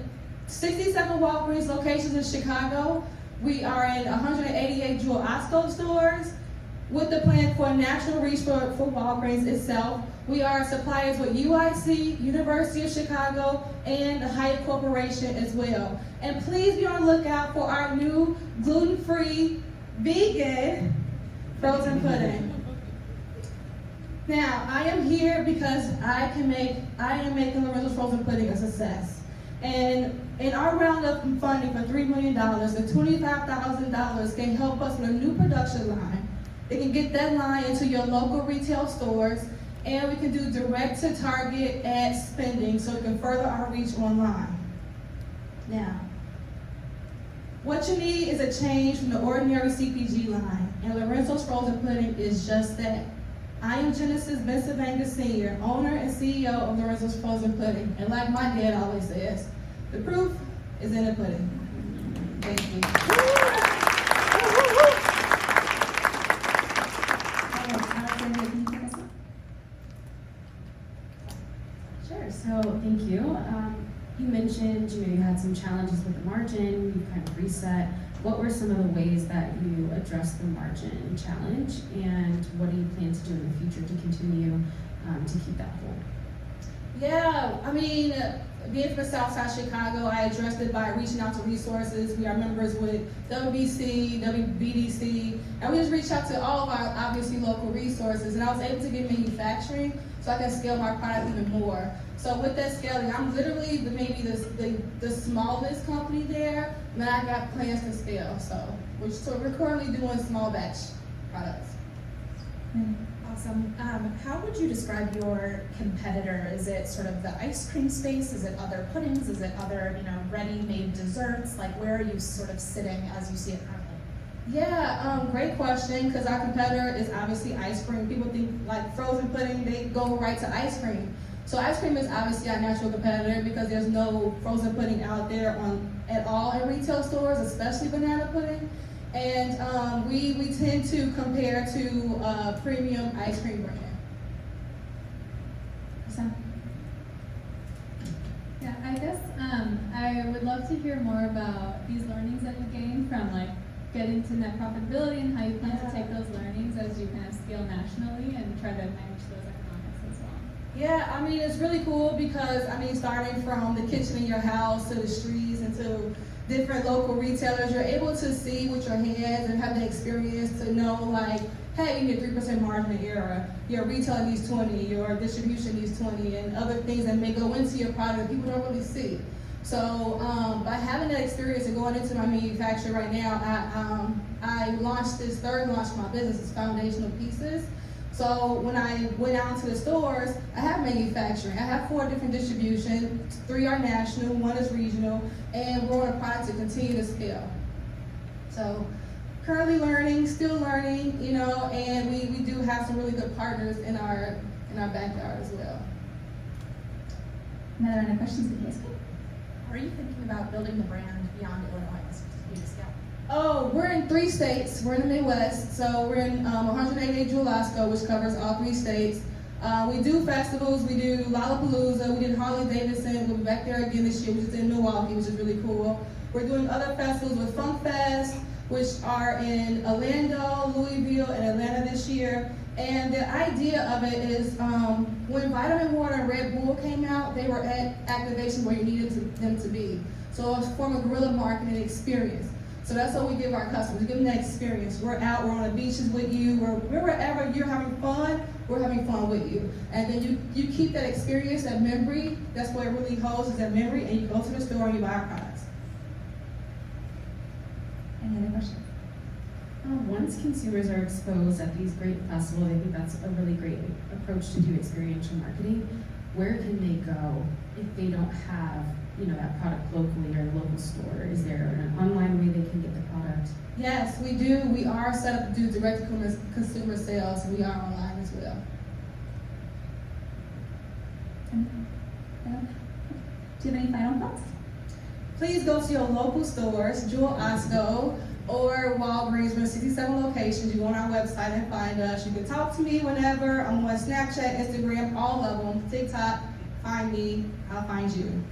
67 Walgreens locations in Chicago. We are in 188 Jewel Osco stores with the plan for a national reach for Walgreens itself. We are suppliers with UIC, University of Chicago, and the Hyatt Corporation as well. And please be on the lookout for our new gluten-free, vegan frozen pudding. Now, I am here because I am making Lorenzo's frozen pudding a success. And in our round of funding for $3 million, the $25,000 can help us with a new production line. They can get that line into your local retail stores, and we can do direct to target ad spending so we can further our reach online. Now, what you need is a change from the ordinary CPG line, and Lorenzo's frozen pudding is just that. I am Genesis Bencivenga Sr., owner and CEO of Lorenzo's Frozen Pudding. And like my dad always says, the proof is in the pudding. Thank you. Sure, so thank you. You mentioned, you had some challenges with the margin, you kind of reset. What were some of the ways that you addressed the margin challenge, and what do you plan to do in the future to continue to keep that whole? Yeah, I mean, being from Southside Chicago, I addressed it by reaching out to resources. We are members with WBC, WBDC, and we just reached out to all of our obviously local resources, and I was able to get manufacturing so I can scale my product even more. So with that scaling, I'm literally maybe the smallest company there, but I got plans to scale. So we're currently doing small batch products. Awesome. How would you describe your competitor? Is it sort of the ice cream space? Is it other puddings? Is it other, ready-made desserts? Like, where are you sort of sitting as you see it currently? Yeah, great question, because our competitor is obviously ice cream. People think like frozen pudding, they go right to ice cream. So ice cream is obviously our natural competitor because there's no frozen pudding out there at all in retail stores, especially banana pudding. And we tend to compare to a premium ice cream brand. Yeah, I guess I would love to hear more about these learnings that you gained from getting to net profitability and how you plan to take those learnings as you kind of scale nationally and try to manage those economics as well. Yeah, I mean, it's really cool because, starting from the kitchen in your house to the streets and to different local retailers, you're able to see with your hands and have the experience to know, hey, you get 3% margin of error. Your retailer needs 20, your distribution needs 20, and other things that may go into your product that people don't really see. So by having that experience and going into my manufacturer right now, I launched this third launch of my business, is Foundational Pieces. So when I went out to the stores, I have manufacturing. I have 4 different distributions, 3 are national, 1 is regional, and we're on a product to continue to scale. So currently learning, still learning, and we do have some really good partners in our backyard as well. Any questions for KSK? Are you thinking about building the brand beyond Illinois as you scale? Oh, we're in 3 states. We're in the Midwest, so we're in 188 Julasco, which covers all 3 states. We do festivals. We do Lollapalooza. We did Harley Davidson. We'll be back there again this year, which is in Milwaukee, which is really cool. We're doing other festivals with Funk Fest, which are in Orlando, Louisville, and Atlanta this year. And the idea of it is when Vitamin Water and Red Bull came out, they were at activation where you needed them to be. So it's from a guerrilla marketing experience. So that's what we give our customers, we give them that experience. We're out, we're on the beaches with you, we're wherever you're having fun, we're having fun with you. And then you keep that experience, that memory, that's what it really holds, is that memory, and you go to the store and you buy our products. Any other questions? Once consumers are exposed at these great festivals, I think that's a really great approach to do experiential marketing. Where can they go if they don't have, that product locally or a local store? Is there an online way they can get the product? Yes, we do. We are set up to do direct consumer sales. We are online as well. Do you have any final thoughts? Please go to your local stores, Jewel Osco, or Walgreens. We're in 67 locations. You go on our website and find us. You can talk to me whenever. I'm on Snapchat, Instagram, all of them. TikTok, find me, I'll find you.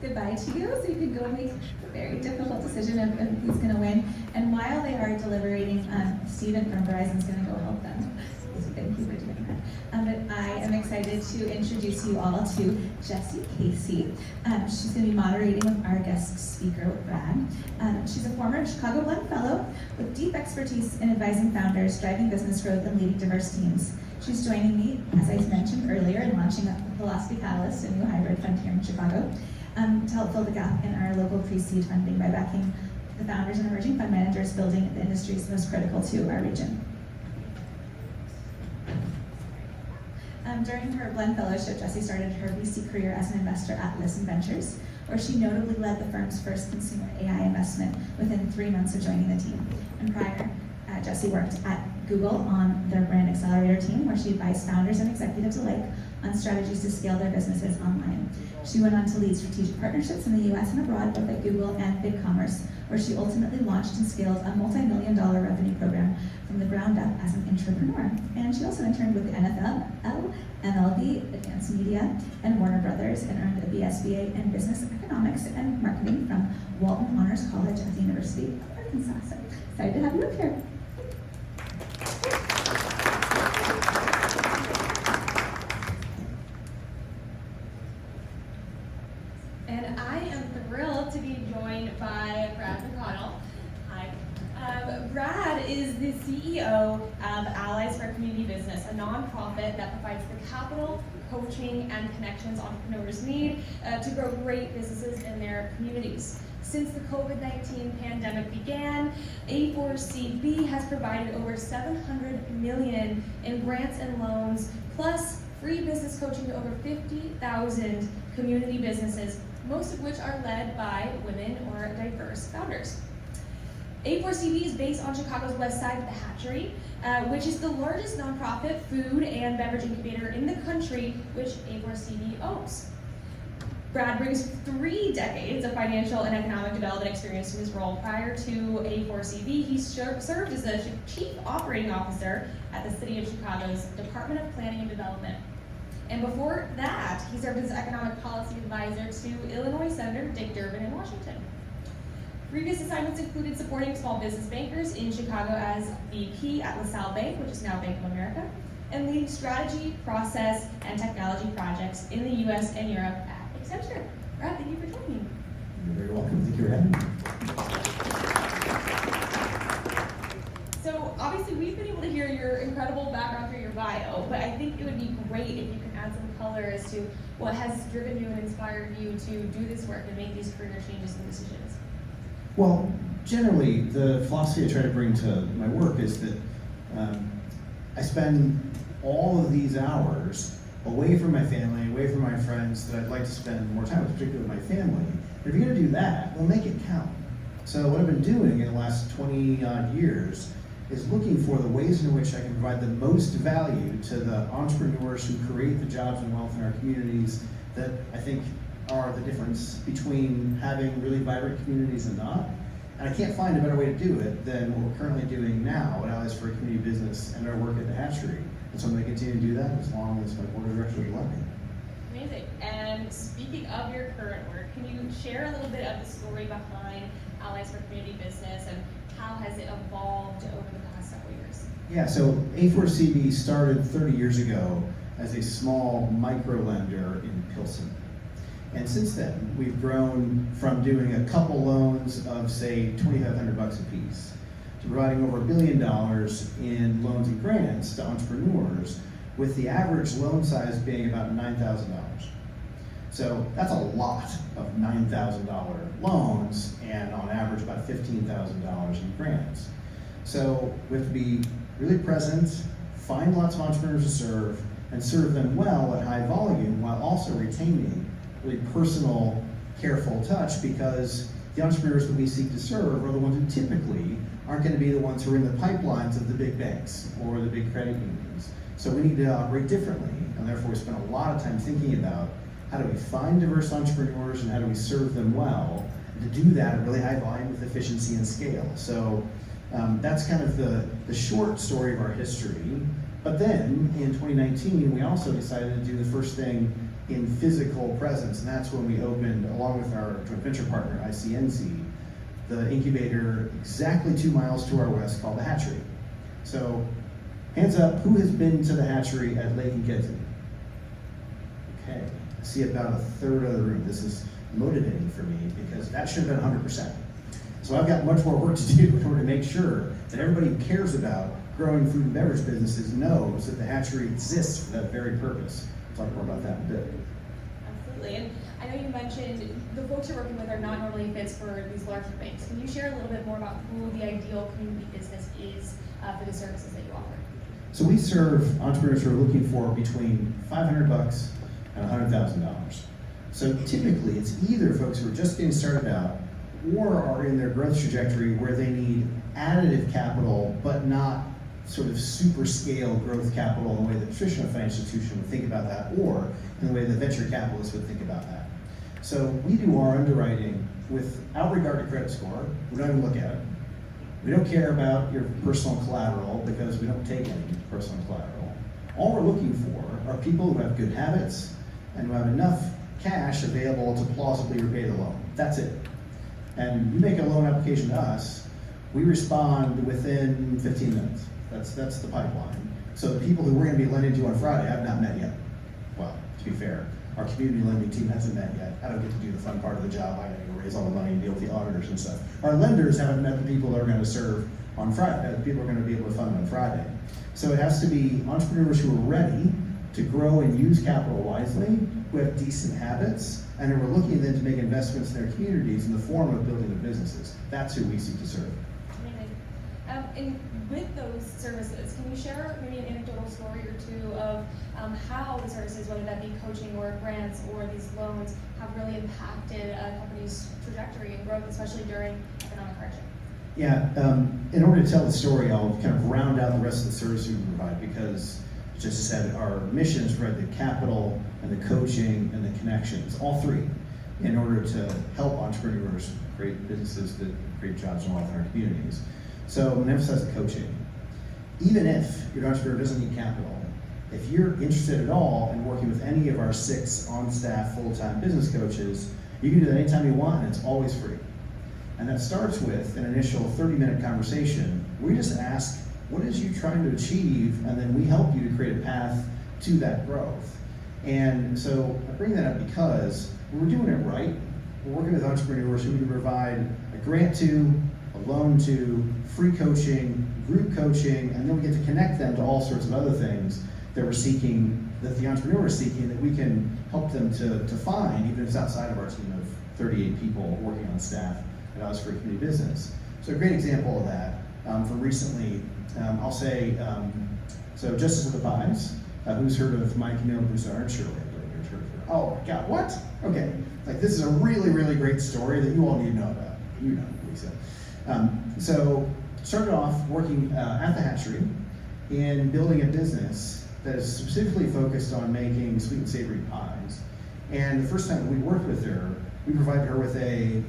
Goodbye to you, so you can go make a very difficult decision of who's going to win. And while they are deliberating, Steven from Verizon is going to go help them. So thank you. you for doing that. But I am excited to introduce you all to Jessie Casey. She's going to be moderating with our guest speaker, Brad. She's a former Chicago Blend Fellow with deep expertise in advising founders, driving business growth, and leading diverse teams. She's joining me, as I mentioned earlier, in launching up the Philosophy Catalyst, a new hybrid fund here in Chicago, to help fill the gap in our local pre-seed funding by backing the founders and emerging fund managers building the industries most critical to our region. During her Blend Fellowship, Jessie started her VC career as an investor at Listen Ventures, where she notably led the firm's first consumer AI investment within 3 months of joining the team. And prior, Jessie worked at Google on their brand accelerator team, where she advised founders and executives alike on strategies to scale their businesses online. She went on to lead strategic partnerships in the US and abroad, both at Google and BigCommerce, where she ultimately launched and scaled a multi-million-dollar revenue program from the ground up as an entrepreneur. And she also interned with the NFL, MLB, Advanced Media, and Warner Brothers, and earned a BSBA in Business Economics and Marketing from Walton Honors College at the University of Arkansas. So excited to have you up here. And I am thrilled to be joined by Brad McConnell. Hi. Brad is the CEO of Allies for Community Business, a nonprofit that provides the capital, coaching, and connections entrepreneurs need to grow great businesses in their communities. Since the COVID-19 pandemic began, A4CB has provided over $700 million in grants and loans, plus free business coaching to over 50,000 community businesses, most of which are led by women or diverse founders. A4CB is based on Chicago's west side of the Hatchery, which is the largest nonprofit food and beverage incubator in the country, which A4CB owns. Brad brings 3 decades of financial and economic development experience to his role. Prior to A4CB, he served as the Chief Operating Officer at the City of Chicago's Department of Planning and Development. And before that, he served as Economic Policy Advisor to Illinois Senator Dick Durbin in Washington. Previous assignments included supporting small business bankers in Chicago as VP at LaSalle Bank, which is now Bank of America, and leading strategy, process, and technology projects in the US and Europe at Accenture. Brad, thank you for joining me. You're very welcome. Thank you for having me. So obviously we've been able to hear your incredible background through your bio, but I think it would be great if you could add some color as to what has driven you and inspired you to do this work and make these career changes and decisions. Well, generally, the philosophy I try to bring to my work is that I spend all of these hours away from my family, away from my friends that I'd like to spend more time with, particularly with my family. And if you're going to do that, well, make it count. So what I've been doing in the last 20-odd years is looking for the ways in which I can provide the most value to the entrepreneurs who create the jobs and wealth in our communities that I think are the difference between having really vibrant communities and not. And I can't find a better way to do it than what we're currently doing now at Allies for Community Business and our work at the Hatchery. And so I'm going to continue to do that as long as my board of directors will let me. Amazing. And speaking of your current work, can you share a little bit of the story behind Allies for Community Business and how has it evolved over the past several years? Yeah, so A4CB started 30 years ago as a small micro lender in Pilsen. And since then, we've grown from doing a couple loans of, say, $2,500 a piece to providing over $1 billion in loans and grants to entrepreneurs, with the average loan size being about $9,000. So that's a lot of $9,000 loans, and on average about $15,000 in grants. So we have to be really present, find lots of entrepreneurs to serve, and serve them well at high volume while also retaining really personal, careful touch, because the entrepreneurs that we seek to serve are the ones who typically aren't going to be the ones who are in the pipelines of the big banks or the big credit unions. So we need to operate differently, and therefore we spend a lot of time thinking about how do we find diverse entrepreneurs and how do we serve them well, and to do that at really high volume with efficiency and scale. So that's kind of the short story of our history. But then in 2019, we also decided to do the first thing in physical presence, and that's when we opened, along with our joint venture partner, ICNZ, the incubator exactly 2 miles to our west called the Hatchery. So Hands up, who has been to the hatchery at Lake and Kedzie? Okay, I see about a third of the room. This is motivating for me because that should have been 100%. So I've got much more work to do in order to make sure that everybody who cares about growing food and beverage businesses knows that the hatchery exists for that very purpose. We'll talk more about that in a bit. Absolutely. And I know you mentioned the folks you're working with are not normally fits for these larger banks. Can you share a little bit more about who the ideal community business is for the services that you offer? So we serve entrepreneurs who are looking for between $500 and $100,000. So typically it's either folks who are just getting started out or are in their growth trajectory where they need additive capital but not sort of super scale growth capital in the way that a traditional financial institution would think about that, or in the way the venture capitalists would think about that. So we do our underwriting without regard to credit score. We don't even look at it. We don't care about your personal collateral because we don't take any personal collateral. All we're looking for are people who have good habits and who have enough cash available to plausibly repay the loan. That's it. And you make a loan application to us, we respond within 15 minutes. That's the pipeline. So the people who we're going to be lending to on Friday, I've not met yet. Well, to be fair, our community lending team hasn't met yet. I don't get to do the fun part of the job. I got to go raise all the money and deal with the auditors and stuff. Our lenders haven't met the people that are going to serve on Friday, the people are going to be able to fund on Friday. So it has to be entrepreneurs who are ready to grow and use capital wisely, who have decent habits, and who are looking then to make investments in their communities in the form of building their businesses. That's who we seek to serve. Amazing. And with those services, can you share maybe an anecdotal story or two of how the services, whether that be coaching or grants or these loans, have really impacted a company's trajectory and growth, especially during economic hardship? Yeah, in order to tell the story, I'll kind of round out the rest of the service we provide because, just as I said, our mission is to provide the capital and the coaching and the connections, all three, in order to help entrepreneurs create businesses that create jobs and wealth in our communities. So I'm going to emphasize the coaching. Even if your entrepreneur doesn't need capital, if you're interested at all in working with any of our 6 on-staff full-time business coaches, you can do that anytime you want, and it's always free. And that starts with an initial 30-minute conversation. We just ask, what is you trying to achieve? And then we help you to create a path to that growth. And so I bring that up because we're doing it right. We're working with entrepreneurs who we can provide a grant to, a loan to, free coaching, group coaching, and then we get to connect them to all sorts of other things that we're seeking, that the entrepreneur is seeking, that we can help them to find, even if it's outside of our team of 38 people working on staff at us for a community business. So a great example of that from recently, I'll say, so Justice of the Pies, who's heard of Mike, Camille Broussard? Surely everybody heard of her. Oh my God, what? Okay, like this is a really, really great story that you all need to know about. You know, Lisa. So started off working at the hatchery in building a business that is specifically focused on making sweet and savory pies. And the first time we worked with her, we provided her with I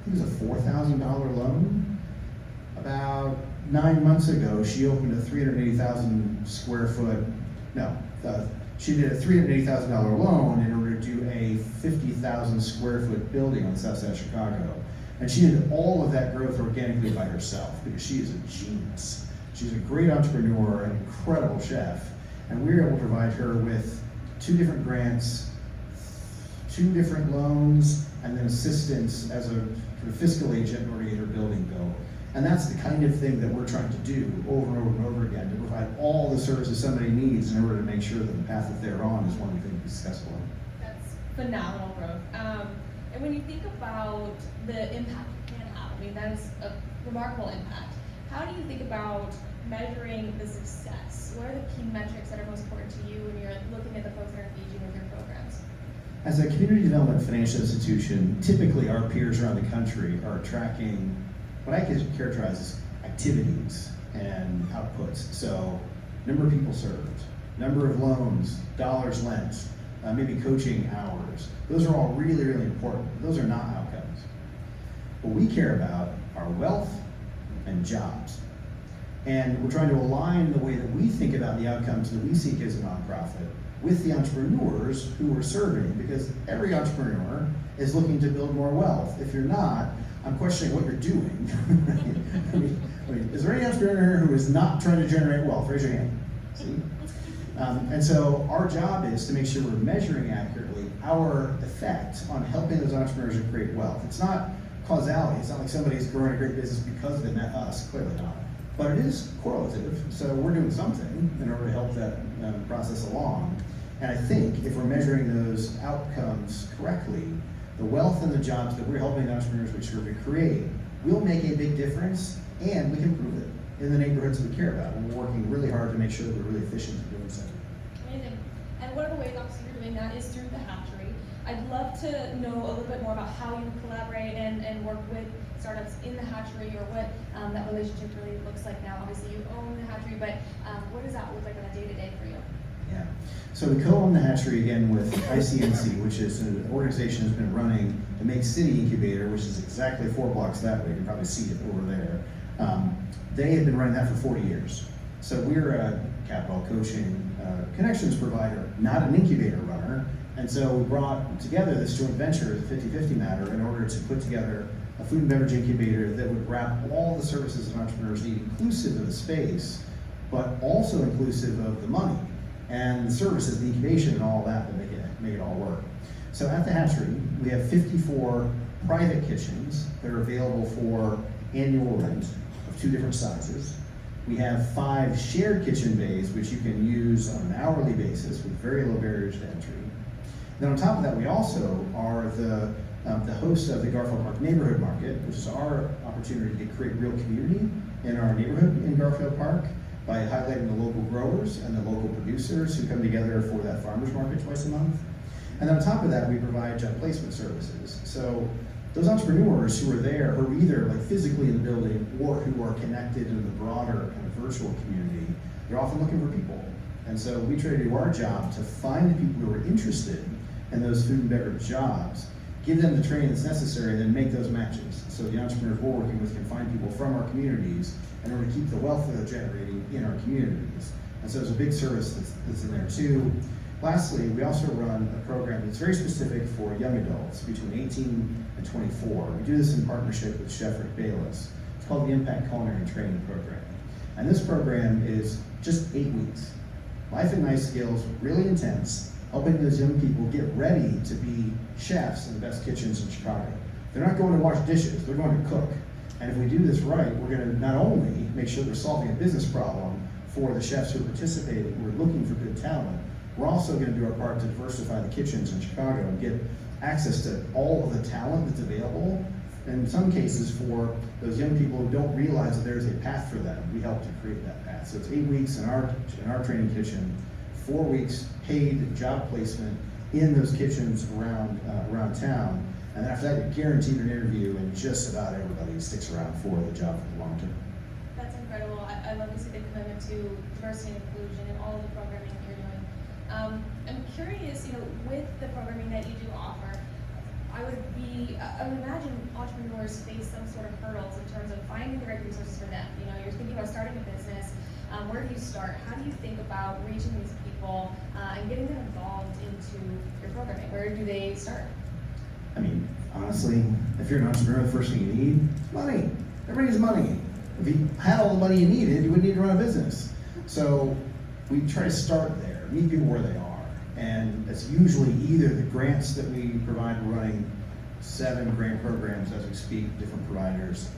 think it was a $4,000 loan. About 9 months ago, she opened a 380,000 square foot, she did a $380,000 loan in order to do a 50,000 square foot building on the south side of Chicago. And she did all of that growth organically by herself because she is a genius. She's a great entrepreneur, an incredible chef, and we were able to provide her with 2 different grants, 2 different loans, and then assistance as a sort of fiscal agent in order to get her building built. And that's the kind of thing that we're trying to do over and over and over again, to provide all the services somebody needs in order to make sure that the path that they're on is one that they can be successful in. That's phenomenal growth. And when you think about the impact you can have, I mean, that is a remarkable impact. How do you think about measuring the success? What are the key metrics that are most important to you when you're looking at the folks that are engaging with your programs? As a community development financial institution, typically our peers around the country are tracking what I can characterize as activities and outputs. So number of people served, number of loans, dollars lent, maybe coaching hours. Those are all really, really important. Those are not outcomes. What we care about are wealth and jobs. And we're trying to align the way that we think about the outcomes that we seek as a nonprofit with the entrepreneurs who we're serving, because every entrepreneur is looking to build more wealth. If you're not, I'm questioning what you're doing. I mean, is there any entrepreneur who is not trying to generate wealth? Raise your hand. See? And so our job is to make sure we're measuring accurately our effect on helping those entrepreneurs to create wealth. It's not causality. It's not like somebody's growing a great business because they met us, clearly not. But it is correlative, so we're doing something in order to help that process along. And I think if we're measuring those outcomes correctly, the wealth and the jobs that we're helping the entrepreneurs we serve to create will make a big difference, and we can prove it in the neighborhoods that we care about. And we're working really hard to make sure that we're really efficient in doing so. Amazing. And one of the ways obviously you're doing that is through the hatchery. I'd love to know a little bit more about how you collaborate and work with startups in the hatchery, or what that relationship really looks like now. Obviously you own the hatchery, but what does that look like on a day-to-day for you? Yeah. So we co-own the hatchery again with ICNC, which is an organization that's been running the Make City Incubator, which is exactly 4 blocks that way. You can probably see it over there. They have been running that for 40 years. So we're a capital coaching connections provider, not an incubator runner. And so we brought together this joint venture, the 50-50 matter, in order to put together a food and beverage incubator that would wrap all the services that entrepreneurs need, inclusive of the space, but also inclusive of the money and the services, the incubation and all that make it all work. So at the hatchery, we have 54 private kitchens that are available for annual rent of 2 different sizes. We have 5 shared kitchen bays, which you can use on an hourly basis with very low barriers to entry. Then on top of that, we also are the host of the Garfield Park Neighborhood Market, which is our opportunity to create real community in our neighborhood in Garfield Park by highlighting the local growers and the local producers who come together for that farmers market twice a month. And then on top of that, we provide job placement services. So those entrepreneurs who are there, who are either like physically in the building or who are connected in the broader kind of virtual community, they're often looking for people. And so we try to do our job to find the people who are interested in those food and beverage jobs, give them the training that's necessary, and then make those matches. So the entrepreneurs we're working with can find people from our communities in order to keep the wealth that they're generating in our communities. And so there's a big service that's in there too. Lastly, we also run a program that's very specific for young adults between 18 and 24. We do this in partnership with Chef Rick Bayless. It's called the Impact Culinary Training Program. And this program is just 8 weeks. Life and life skills, really intense, helping those young people get ready to be chefs in the best kitchens in Chicago. They're not going to wash dishes, they're going to cook. And if we do this right, we're going to not only make sure we're solving a business problem for the chefs who are participating, who are looking for good talent, we're also going to do our part to diversify the kitchens in Chicago and get access to all of the talent that's available. In some cases, for those young people who don't realize that there's a path for them, we help to create that path. So it's 8 weeks in our training kitchen, 4 weeks paid job placement in those kitchens around town. And after that, you're guaranteed an interview, and just about everybody sticks around for the job for the long term. That's incredible. I love to see the commitment to diversity and inclusion in all of the programming that you're doing. I'm curious, with the programming that you do offer, I would imagine entrepreneurs face some sort of hurdles in terms of finding the right resources for them. You're thinking about starting a business. Where do you start? How do you think about reaching these people and getting them involved into your programming? Where do they start? I mean, honestly, if you're an entrepreneur, the first thing you need is money. Everybody needs money. If you had all the money you needed, you wouldn't need to run a business. So we try to start there, meet people where they are. And it's usually either the grants that we provide. We're running 7 grant programs as we speak, different providers.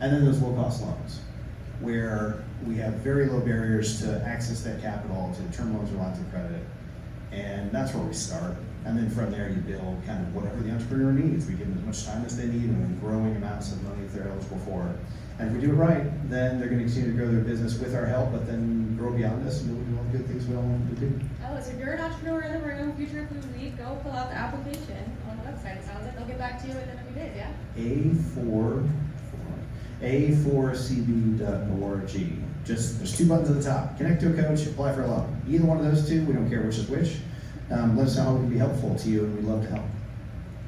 And then those low-cost loans, where we have very low barriers to access that capital, to term loans or lines of credit. And that's where we start. And then from there, you build kind of whatever the entrepreneur needs. We give them as much time as they need and growing amounts of money if they're eligible for it. And if we do it right, then they're going to continue to grow their business with our help, but then grow beyond us and do all the good things we all want to do. Oh, so if you're an entrepreneur in the room, Future Food Week, go fill out the application on the website. It sounds like they'll get back to you within a few days, yeah? A4cb.org. Just, there's 2 buttons at the top. Connect to a coach, apply for a loan. Either one of those 2, we don't care which is which. Let us know how we can be helpful to you, and we'd love to help.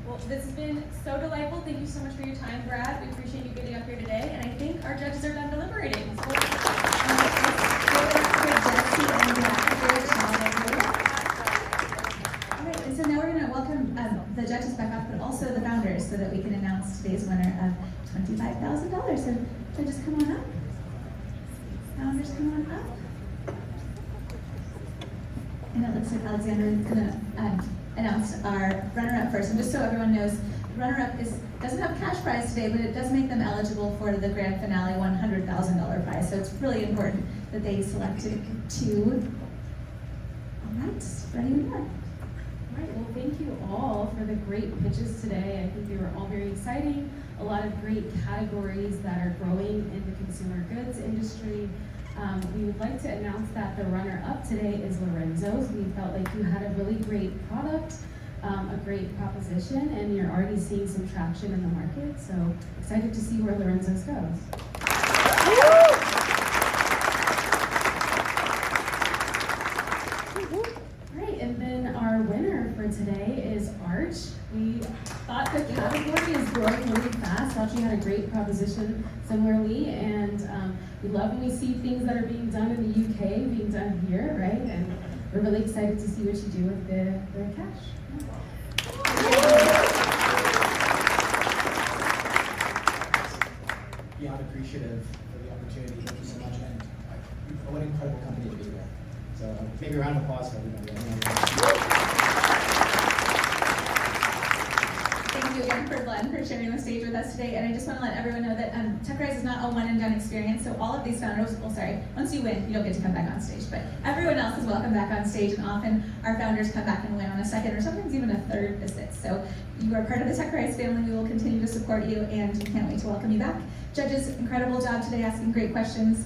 Well, this has been so delightful. Thank you so much for your time, Brad. We appreciate you getting up here today, and I think our judges are done deliberating. So, welcome the judges back up, but also the founders so that we can announce today's winner of $25,000. So judges, come on up. Founders, come on up. And it looks like Alexander is gonna announce our runner-up first. And just so everyone knows, runner-up doesn't have cash prize today, but it does make them eligible for the grand finale $100,000 prize. So it's really important that they selected two. All right, ready when you are. All right, well, thank you all for the great pitches today. I think they were all very exciting. A lot of great categories that are growing in the consumer goods industry. We would like to announce that the runner-up today is Lorenzo's. We felt like you had a really great product, a great proposition, and you're already seeing some traction in the market. So excited to see where Lorenzo's goes. And then our winner for today is Arch. We thought the category is growing really fast. Thought you had a great proposition similarly, and we love when we see things that are being done in the UK being done here, right? And we're really excited to see what you do with the cash. Beyond appreciative for the opportunity. Thank you so much, and what an incredible company to be with. So maybe a round of applause for everybody. Thank you again for Glenn for sharing the stage with us today. And I just want to let everyone know that TechRise is not a one and done experience. So all of these founders, once you win, you don't get to come back on stage. But everyone else is welcome back on stage. And often our founders come back and win on a second or sometimes even a third visit. So you are part of the TechRise family. We will continue to support you, and we can't wait to welcome you back. Judges, incredible job today asking great questions.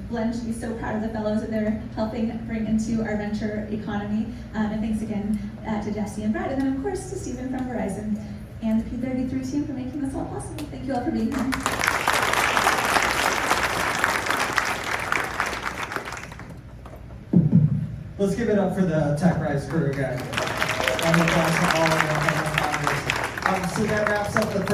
Glenn should be so proud of the fellows that they're helping bring into our venture economy. And thanks again to Jesse and Brad, and then of course to Stephen from Verizon and the P33 team for making this all possible. Thank you all for being here. Let's give it up for the TechRise crew again. And then to all of our founders. So that wraps up the first